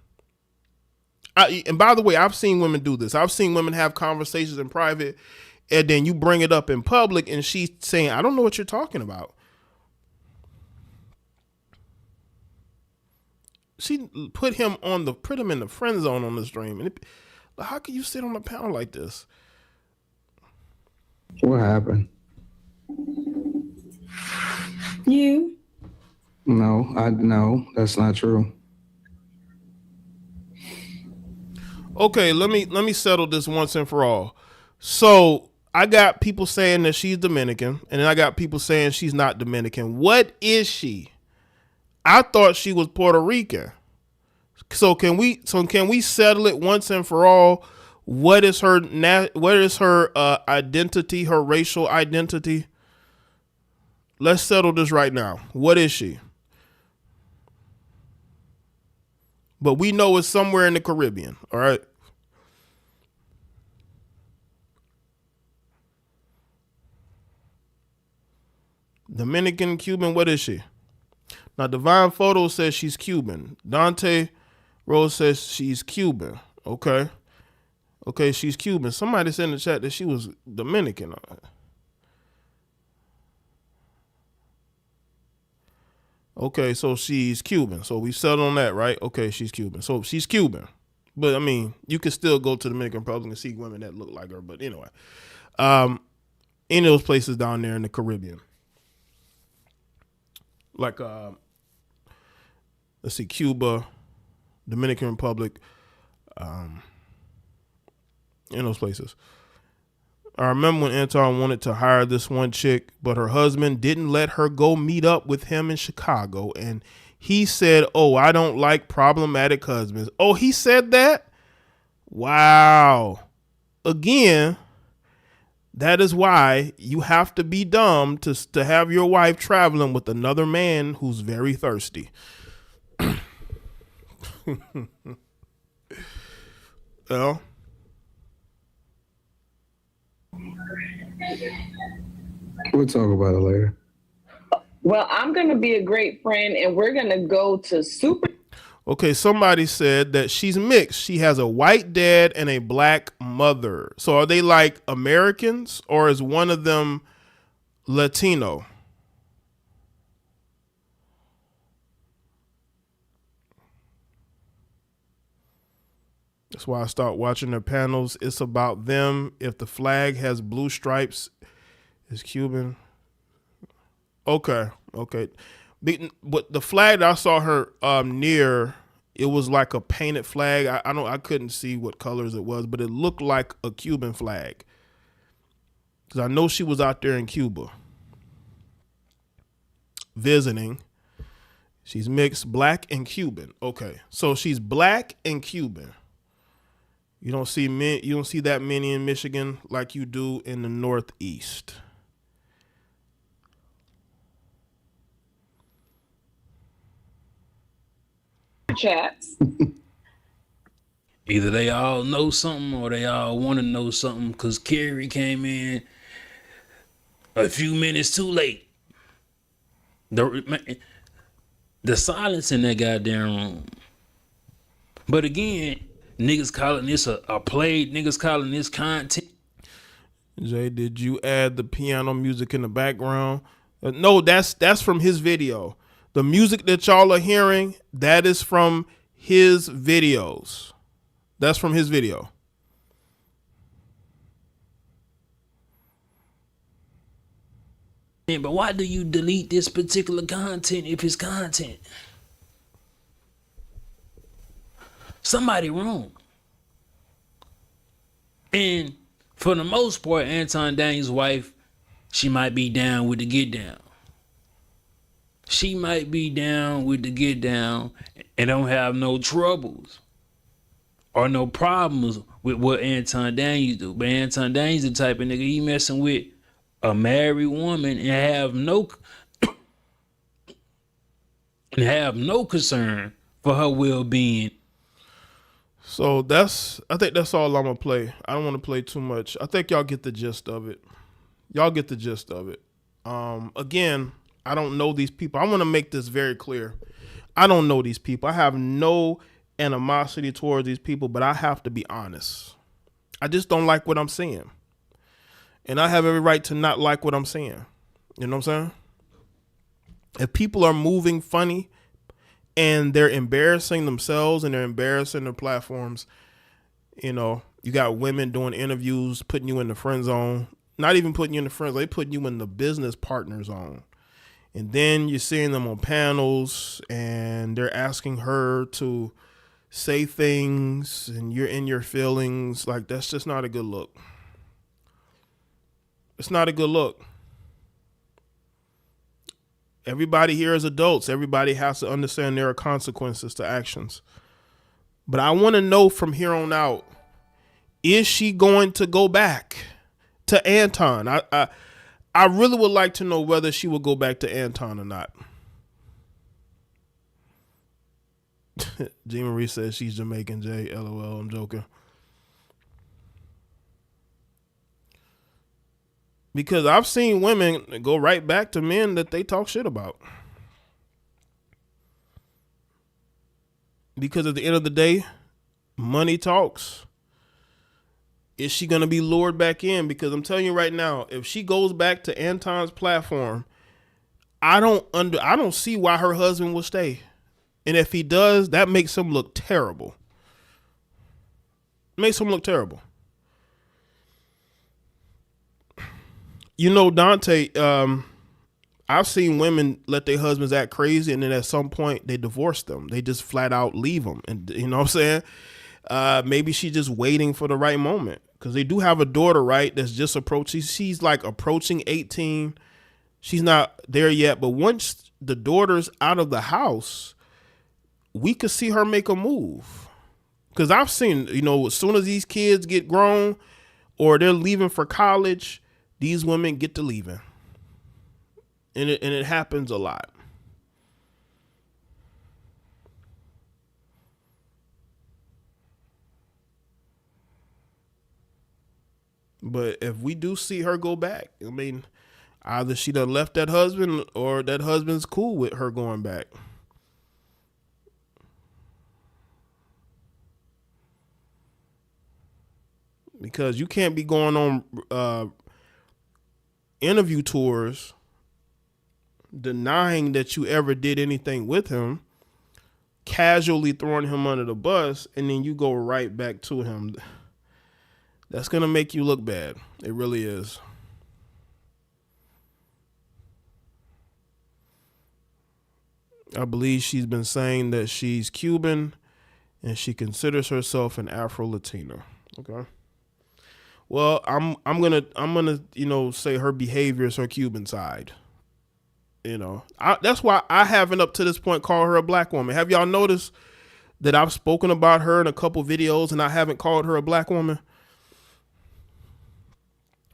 And by the way, I've seen women do this. I've seen women have conversations in private and then you bring it up in public and she's saying, I don't know what you're talking about. She put him in the friend zone on the stream. And how can you sit on the panel like this?
What happened?
You?
No, that's not true.
Okay, let me settle this once and for all. So I got people saying that she's Dominican, and then I got people saying she's not Dominican. What is she? I thought she was Puerto Rican. So can we settle it once and for all? What is her identity, her racial identity? Let's settle this right now. What is she? But we know it's somewhere in the Caribbean, all right? Dominican, Cuban, what is she? Now, Divine Photo says she's Cuban. Dante Rose says she's Cuban. Okay, she's Cuban. Somebody said in the chat that she was Dominican. Okay, so she's Cuban. So we settled on that, right? Okay, she's Cuban. So she's Cuban. But, I mean, you can still go to the Dominican Republic and see women that look like her. But anyway, any of those places down there in the Caribbean. Like, let's see, Cuba, Dominican Republic, in those places. I remember when Anton wanted to hire this one chick, but her husband didn't let her go meet up with him in Chicago. And he said, oh, I don't like problematic husbands. Oh, he said that? Wow. Again, that is why you have to be dumb to have your wife traveling with another man who's very thirsty. Well,
we'll talk about it later.
Well, I'm going to be a great friend and we're going to go to super.
Okay, somebody said that she's mixed. She has a white dad and a black mother. So are they like Americans or is one of them Latino? That's why I start watching their panels. It's about them. If the flag has blue stripes, it's Cuban. Okay. But the flag that I saw her near, it was like a painted flag. I couldn't see what colors it was, but it looked like a Cuban flag. Because I know she was out there in Cuba visiting. She's mixed black and Cuban. Okay, so she's black and Cuban. You don't see that many in Michigan like you do in the Northeast.
Chats.
Either they all know something or they all want to know something because Carrie came in a few minutes too late. The silence in that goddamn room. But again, niggas calling this a play. Niggas calling this content.
Jay, did you add the piano music in the background? No, that's from his video. The music that y'all are hearing, that is from his videos. That's from his video.
But why do you delete this particular content if it's content? Somebody wrong. And for the most part, Anton Daniels' wife, she might be down with the get down. She might be down with the get down and don't have no troubles or no problems with what Anton Daniels do. But Anton Daniels the type of nigga, he messing with a married woman and have no concern for her well-being.
So I think that's all I'm gonna play. I don't want to play too much. I think y'all get the gist of it. Again, I don't know these people. I want to make this very clear. I don't know these people. I have no animosity towards these people, but I have to be honest. I just don't like what I'm seeing. And I have every right to not like what I'm seeing. You know what I'm saying? If people are moving funny and they're embarrassing themselves and they're embarrassing their platforms, you know, you got women doing interviews, putting you in the friend zone, not even putting you in the friend zone, they putting you in the business partner zone. And then you're seeing them on panels and they're asking her to say things and you're in your feelings. Like, that's just not a good look. It's not a good look. Everybody here is adults. Everybody has to understand there are consequences to actions. But I want to know from here on out, is she going to go back to Anton? I really would like to know whether she will go back to Anton or not. G. Marie says she's Jamaican, Jay. LOL, I'm joking. Because I've seen women go right back to men that they talk shit about. Because at the end of the day, money talks. Is she going to be lured back in? Because I'm telling you right now, if she goes back to Anton's platform, I don't see why her husband will stay. And if he does, that makes him look terrible. Makes him look terrible. You know, Dante, I've seen women let their husbands act crazy and then at some point they divorce them. They just flat out leave them. And you know what I'm saying? Maybe she's just waiting for the right moment because they do have a daughter, right? That's just approaching. She's like approaching 18. She's not there yet. But once the daughter's out of the house, we could see her make a move. Because I've seen, you know, as soon as these kids get grown or they're leaving for college, these women get to leaving. And it happens a lot. But if we do see her go back, I mean, either she done left that husband or that husband's cool with her going back. Because you can't be going on interview tours denying that you ever did anything with him, casually throwing him under the bus, and then you go right back to him. That's going to make you look bad. It really is. I believe she's been saying that she's Cuban and she considers herself an Afro-Latina. Okay. Well, I'm gonna you know, say her behavior is her Cuban side. You know, that's why I haven't up to this point called her a black woman. Have y'all noticed that I've spoken about her in a couple videos and I haven't called her a black woman?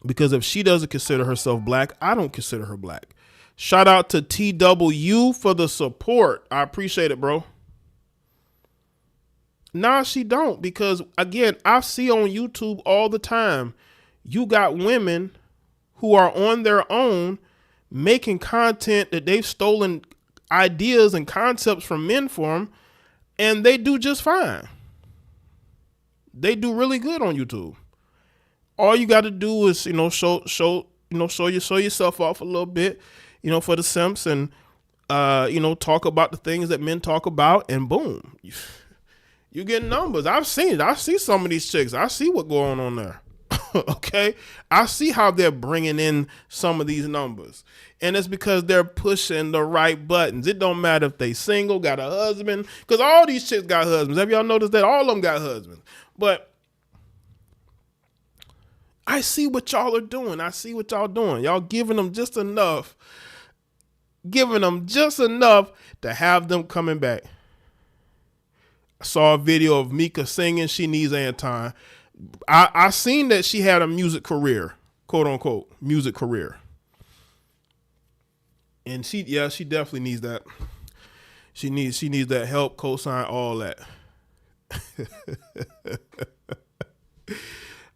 Because if she doesn't consider herself black, I don't consider her black. Shout out to TW for the support. I appreciate it, bro. Nah, she don't. Because again, I see on YouTube all the time, you got women who are on their own making content that they've stolen ideas and concepts from men from, and they do just fine. They do really good on YouTube. all you got to do is, show yourself off a little bit, for the simps, and talk about the things that men talk about, and boom, you get numbers. I've seen it. I see some of these chicks. I see what's going on there. Okay, I see how they're bringing in some of these numbers, and it's because they're pushing the right buttons. It don't matter if they single, got a husband, because all these chicks got husbands. Have y'all noticed that? All of them got husbands. But I see what y'all are doing. I see what y'all doing. Y'all giving them just enough to have them coming back. I saw a video of Micca singing She Needs Anton. I seen that she had a music career, quote unquote, music career. And she definitely needs that. She needs that help, cosign, all that.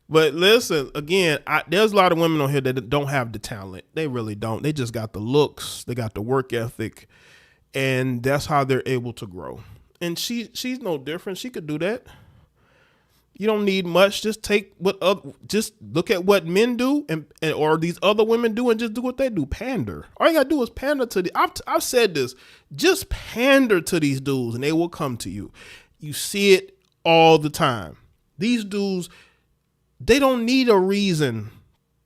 But listen, again, there's a lot of women on here that don't have the talent. They really don't. They just got the looks, they got the work ethic, and that's how they're able to grow. And she's no different. She could do that. You don't need much. Just look at what men do and or these other women do, and just do what they do. Pander. All you gotta do is pander to I've said this. Just pander to these dudes, and they will come to you. You see it all the time. These dudes, they don't need a reason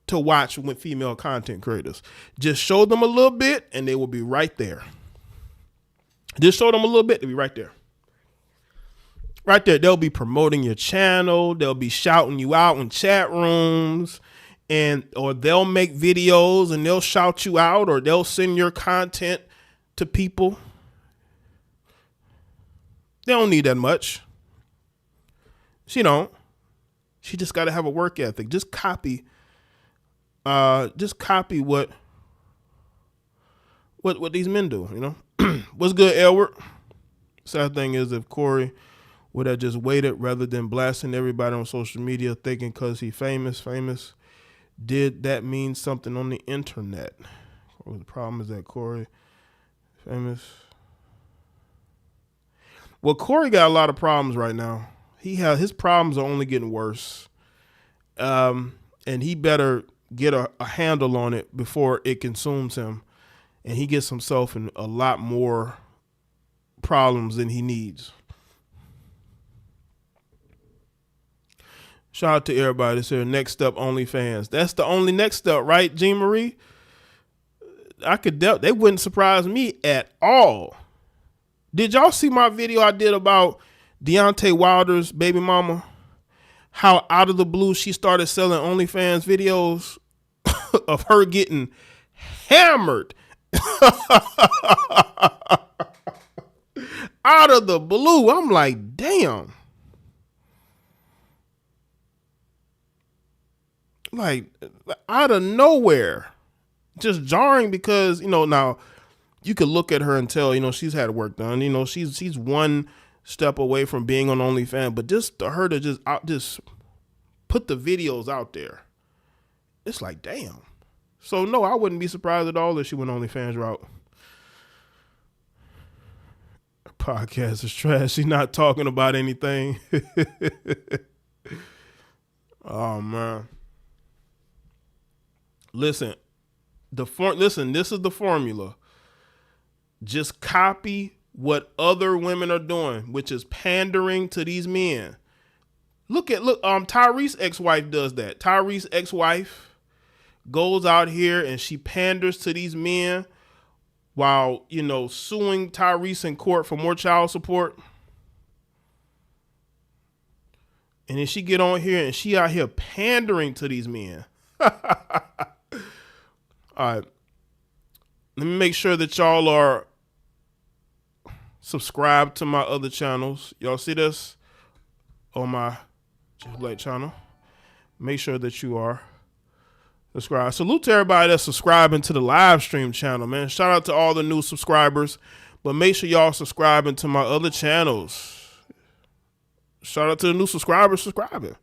to watch with female content creators. Just show them a little bit, and they will be right there. Just show them a little bit, they'll be right there. Right there, they'll be promoting your channel. They'll be shouting you out in chat rooms, or they'll make videos and they'll shout you out, or they'll send your content to people. They don't need that much. She don't. She just got to have a work ethic. Just copy what these men do. What's good, Edward? Sad thing is, if Corey would have just waited rather than blasting everybody on social media thinking because he famous, did that mean something on the internet? Or the problem is that Corey famous. Well, Corey got a lot of problems right now. His problems are only getting worse. And he better get a handle on it before it consumes him, and he gets himself in a lot more problems than he needs. Shout out to everybody that's here. Next step, OnlyFans. That's the only next step, right, Jean Marie? They wouldn't surprise me at all. Did y'all see my video I did about Deontay Wilder's baby mama? How out of the blue she started selling OnlyFans videos of her getting hammered. Out of the blue. I'm like, damn. Like, out of nowhere. Just jarring because, now you could look at her and tell, she's had work done. She's one step away from being on OnlyFans, but just to her to just put the videos out there, it's like, damn. So no, I wouldn't be surprised at all if she went OnlyFans route. Her podcast is trash. She's not talking about anything. Oh man. Listen, this is the formula. Just copy what other women are doing, which is pandering to these men. Look, Tyrese's ex-wife does that. Tyrese's ex-wife goes out here and she panders to these men while, suing Tyrese in court for more child support. And then she get on here and she out here pandering to these men. All right. Let me make sure that y'all are subscribed to my other channels. Y'all see this on my Black channel? Make sure that you are subscribed. Salute to everybody that's subscribing to the live stream channel, man. Shout out to all the new subscribers, but make sure y'all subscribing to my other channels. Shout out to the new subscribers subscribing.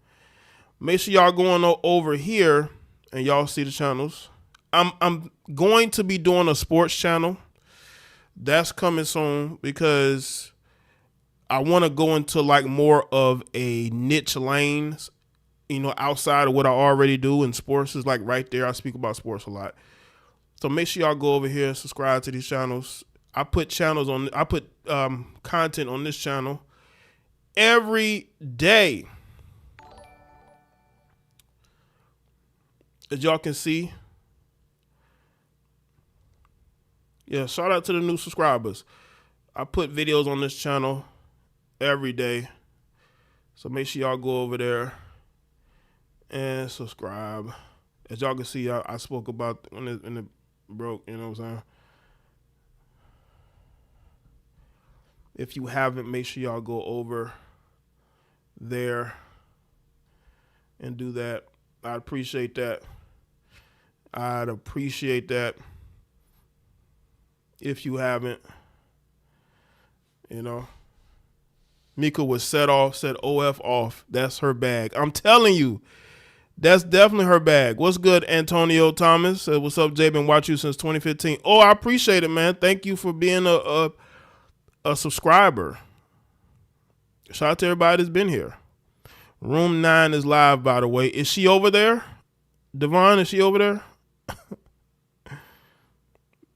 Make sure y'all going over here and y'all see the channels. I'm going to be doing a sports channel. That's coming soon because I want to go into like more of a niche lane outside of what I already do, and sports is like right there. I speak about sports a lot. So make sure y'all go over here and subscribe to these channels. I put content on this channel every day. As y'all can see. Yeah, shout out to the new subscribers. I put videos on this channel every day. So make sure y'all go over there and subscribe. As y'all can see, I spoke about when it broke, you know what I'm saying? If you haven't, make sure y'all go over there and do that. I'd appreciate that. I'd appreciate that. If you haven't, Micca was said OF off. That's her bag. I'm telling you, that's definitely her bag. What's good, Antonio Thomas? What's up, Jay? Been watching you since 2015. Oh, I appreciate it, man. Thank you for being a subscriber. Shout out to everybody that's been here. Room 9 is live, by the way. Is she over there? Devon, is she over there?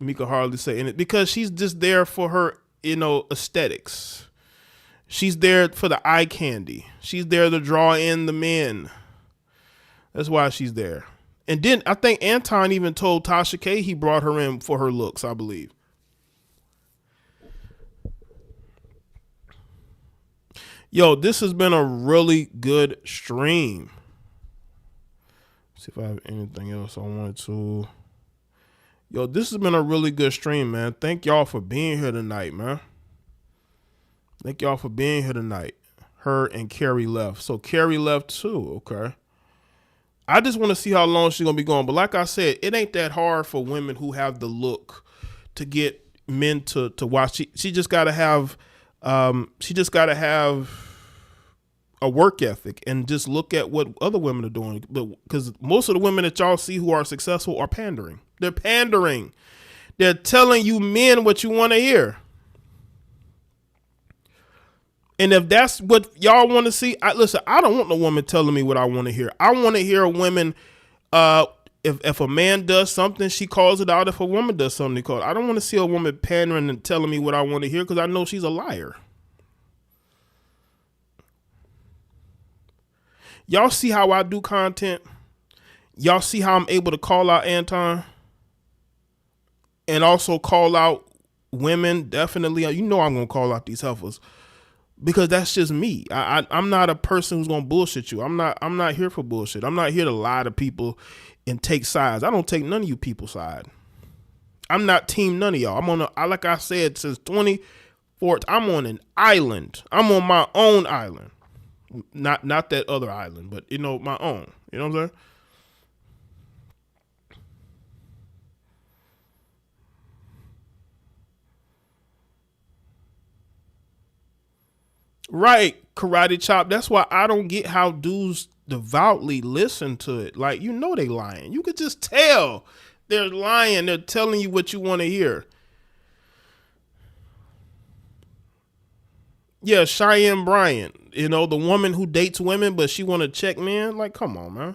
Micca hardly saying it because she's just there for her, aesthetics. She's there for the eye candy. She's there to draw in the men. That's why she's there. And then I think Anton even told Tasha K he brought her in for her looks, I believe. Yo, this has been a really good stream. Let's see if I have anything else I wanted to. Yo, this has been a really good stream, man. Thank y'all for being here tonight, man. Thank y'all for being here tonight. Her and Carrie left. So Carrie left too, okay. I just want to see how long she's going to be going. But like I said, it ain't that hard for women who have the look to get men to watch. She just got to have, a work ethic and just look at what other women are doing. Because most of the women that y'all see who are successful are pandering. They're pandering. They're telling you men what you want to hear. And if that's what y'all want to see, listen, I don't want no woman telling me what I want to hear. I want to hear women, if a man does something, she calls it out. If a woman does something, she calls it. I don't want to see a woman pandering and telling me what I want to hear because I know she's a liar. Y'all see how I do content? Y'all see how I'm able to call out Anton? And also call out women, definitely. I'm going to call out these heifers. Because that's just me. I'm not a person who's going to bullshit you. I'm not here for bullshit. I'm not here to lie to people and take sides. I don't take none of you people's side. I'm not team none of y'all. like I said, since 2014, I'm on an island. I'm on my own island. Not that other island, but my own. You know what I'm saying? Right, Karate Chop. That's why I don't get how dudes devoutly listen to it. Like, they lying. You could just tell they're lying. They're telling you what you want to hear. Yeah, Cheyenne Bryant. The woman who dates women, but she want to check men. Like, come on, man.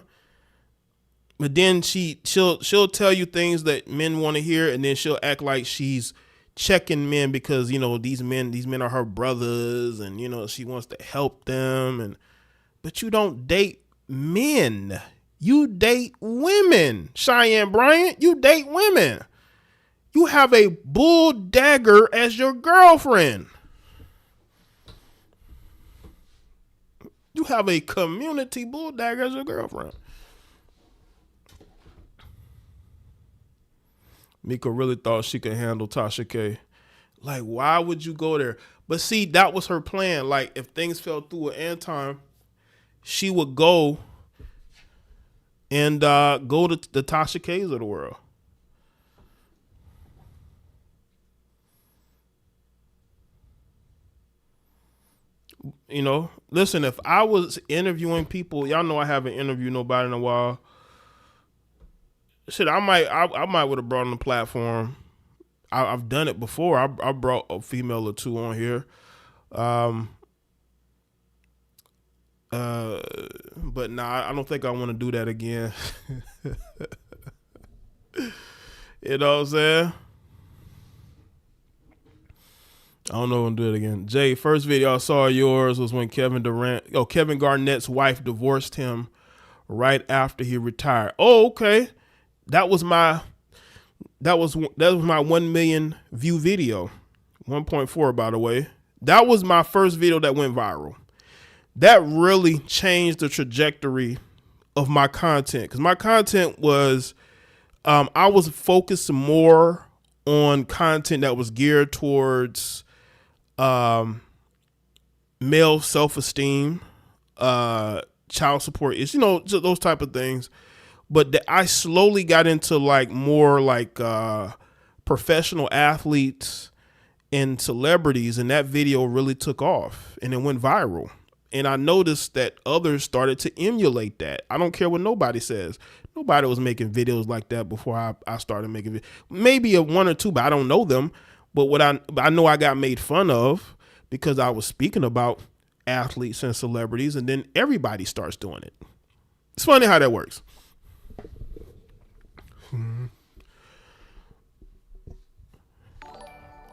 But then she'll tell you things that men want to hear, and then she'll act like she's checking men because these men are her brothers, and she wants to help them. But you don't date men. You date women. Cheyenne Bryant, you date women. You have a bull dagger as your girlfriend. You have a community bull dagger as your girlfriend. Micca really thought she could handle Tasha K. Like, why would you go there? But see, that was her plan. Like, if things fell through with Anton, she would go and go to the Tasha K's of the world. Listen, if I was interviewing people, y'all know I haven't interviewed nobody in a while. Shit, I might would have brought on the platform. I've done it before. I brought a female or two on here. But But nah, I don't think I want to do that again. You know what I'm saying? I don't know if I'm gonna do it again. Jay, first video I saw of yours was when Kevin Garnett's wife divorced him right after he retired. Oh, okay. That was my 1 million view video. 1.4, by the way. That was my first video that went viral. That really changed the trajectory of my content, because my content was I was focused more on content that was geared towards male self-esteem, child support is, just those type of things. But I slowly got into more professional athletes and celebrities, and that video really took off and it went viral. And I noticed that others started to emulate that. I don't care what nobody says. Nobody was making videos like that before I started making videos. Maybe a one or two, but I don't know them. But I know I got made fun of because I was speaking about athletes and celebrities, and then everybody starts doing it. It's funny how that works.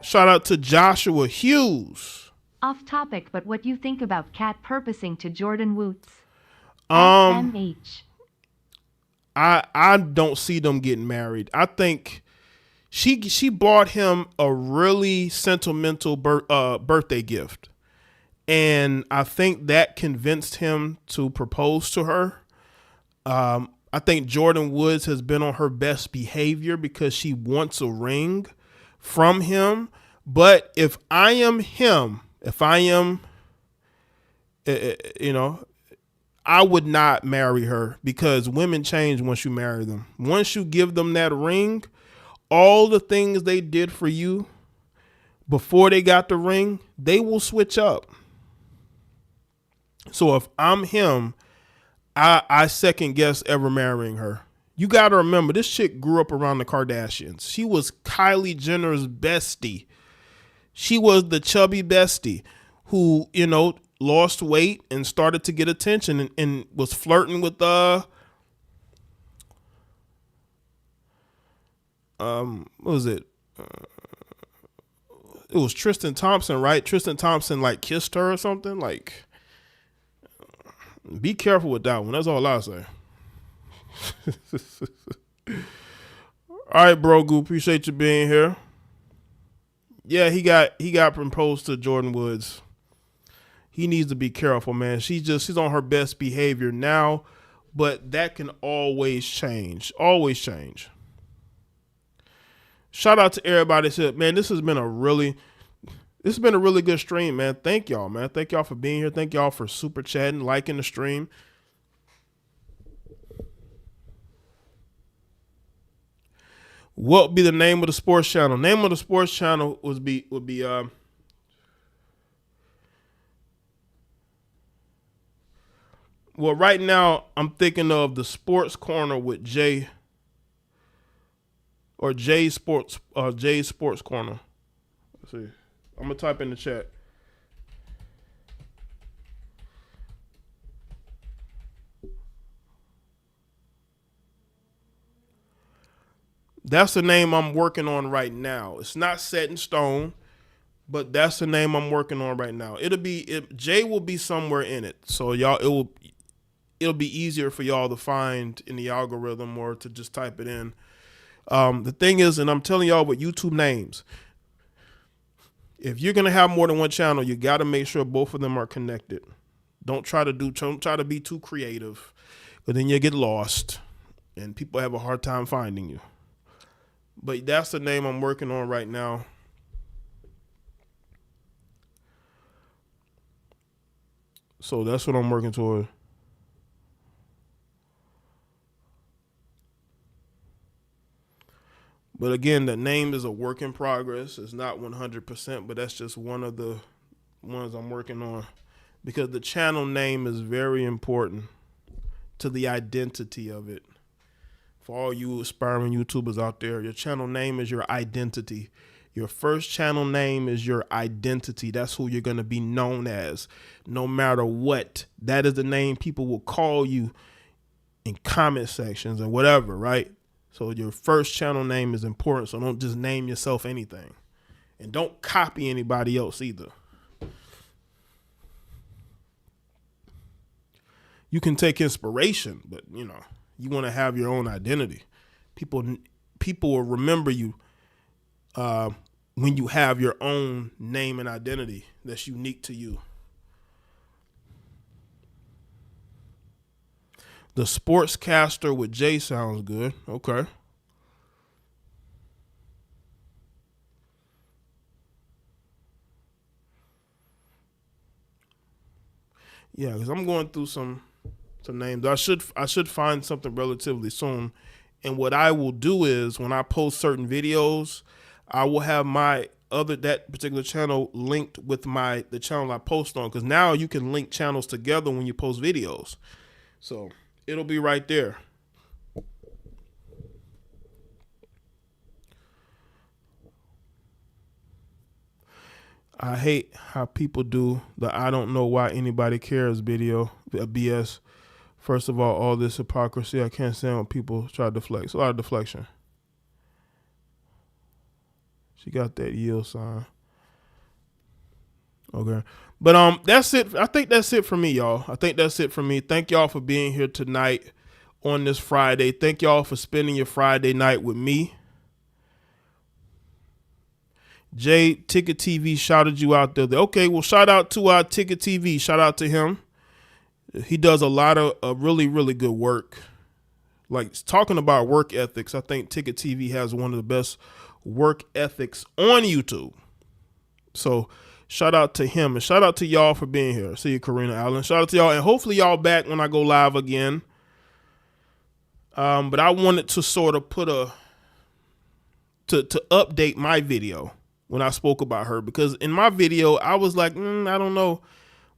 Shout out to Joshua Hughes.
Off topic, but what you think about Kat purposing to Jordan Woods?
SMH. I don't see them getting married. I think she bought him a really sentimental birthday gift, and I think that convinced him to propose to her. I think Jordan Woods has been on her best behavior because she wants a ring from him. But if I am him, I would not marry her, because women change once you marry them. Once you give them that ring, all the things they did for you before they got the ring, they will switch up. So if I'm him, I second guess ever marrying her. You got to remember, this chick grew up around the Kardashians. She was Kylie Jenner's bestie. She was the chubby bestie who, lost weight and started to get attention and was flirting with what was it? It was Tristan Thompson, right? Tristan Thompson kissed her or something. Be careful with that one. That's all I say. All right, bro, Goo, appreciate you being here. Yeah, he got proposed to Jordan Woods. He needs to be careful, man. She's on her best behavior now, but that can always change. Always change. Shout out to everybody that said, man, this has been a really good stream, man. Thank y'all, man. Thank y'all for being here. Thank y'all for super chatting, liking the stream. What would be the name of the sports channel? Name of the sports channel would be well, right now I'm thinking of the Sports Corner with Jaye, or Jaye's Sports Corner. Let's see. I'm gonna type in the chat. That's the name I'm working on right now. It's not set in stone, but that's the name I'm working on right now. Jaye will be somewhere in it, so y'all it'll be easier for y'all to find in the algorithm or to just type it in. The thing is, and I'm telling y'all with YouTube names, if you're gonna have more than one channel, you got to make sure both of them are connected. Don't try to be too creative, but then you get lost and people have a hard time finding you. But that's the name I'm working on right now. So that's what I'm working toward. But again, the name is a work in progress. It's not 100%, but that's just one of the ones I'm working on, because the channel name is very important to the identity of it. For all you aspiring YouTubers out there, your channel name is your identity. Your first channel name is your identity. That's who you're going to be known as, no matter what. That is the name people will call you in comment sections and whatever, right? So your first channel name is important. So don't just name yourself anything. And don't copy anybody else either. You can take inspiration, but you want to have your own identity. People will remember you when you have your own name and identity that's unique to you. The Sportscaster with Jaye sounds good. Okay. Yeah, because I'm going through some names. I should find something relatively soon. And what I will do is when I post certain videos, I will have that particular channel linked with the channel I post on, because now you can link channels together when you post videos. So it'll be right there. I hate how people do the "I don't know why anybody cares" video, BS. First of all this hypocrisy, I can't stand when people try to deflect. It's a lot of deflection. She got that yield sign. Okay. But that's it. I think that's it for me, y'all. Thank y'all for being here tonight on this Friday. Thank y'all for spending your Friday night with me. Jaye, Ticket TV shouted you out there. Okay, well, shout out to Ticket TV. Shout out to him. He does a lot of really, really good work. Like, talking about work ethics, I think Ticket TV has one of the best work ethics on YouTube. So shout out to him, and shout out to y'all for being here. See you, Karina Allen. Shout out to y'all, and hopefully y'all back when I go live again. But I wanted to sort of put to update my video when I spoke about her, because in my video I was like, I don't know,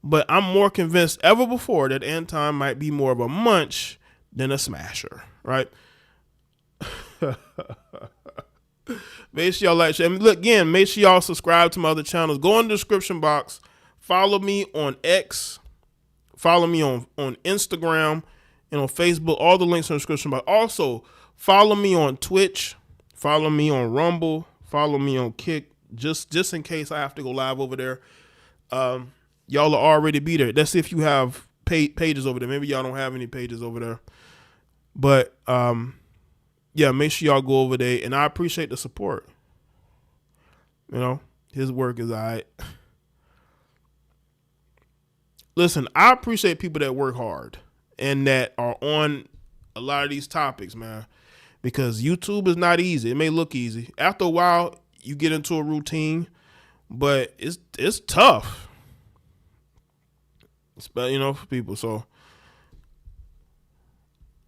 but I'm more convinced ever before that Anton might be more of a munch than a smasher, right? Make sure y'all like, and look, again, make sure y'all subscribe to my other channels. Go in the description box. Follow me on X. Follow me on Instagram and on Facebook. All the links in the description box. Also, follow me on Twitch. Follow me on Rumble. Follow me on Kick. Just in case I have to go live over there. Y'all will already be there. That's if you have pages over there. Maybe y'all don't have any pages over there. But yeah, make sure y'all go over there, and I appreciate the support. His work is all right. Listen, I appreciate people that work hard and that are on a lot of these topics, man, because YouTube is not easy. It may look easy. After a while, you get into a routine, but it's tough. For people. So,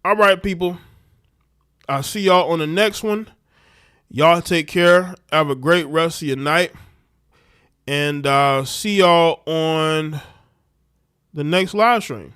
all right, people. I'll see y'all on the next one. Y'all take care. Have a great rest of your night. And see y'all on the next live stream.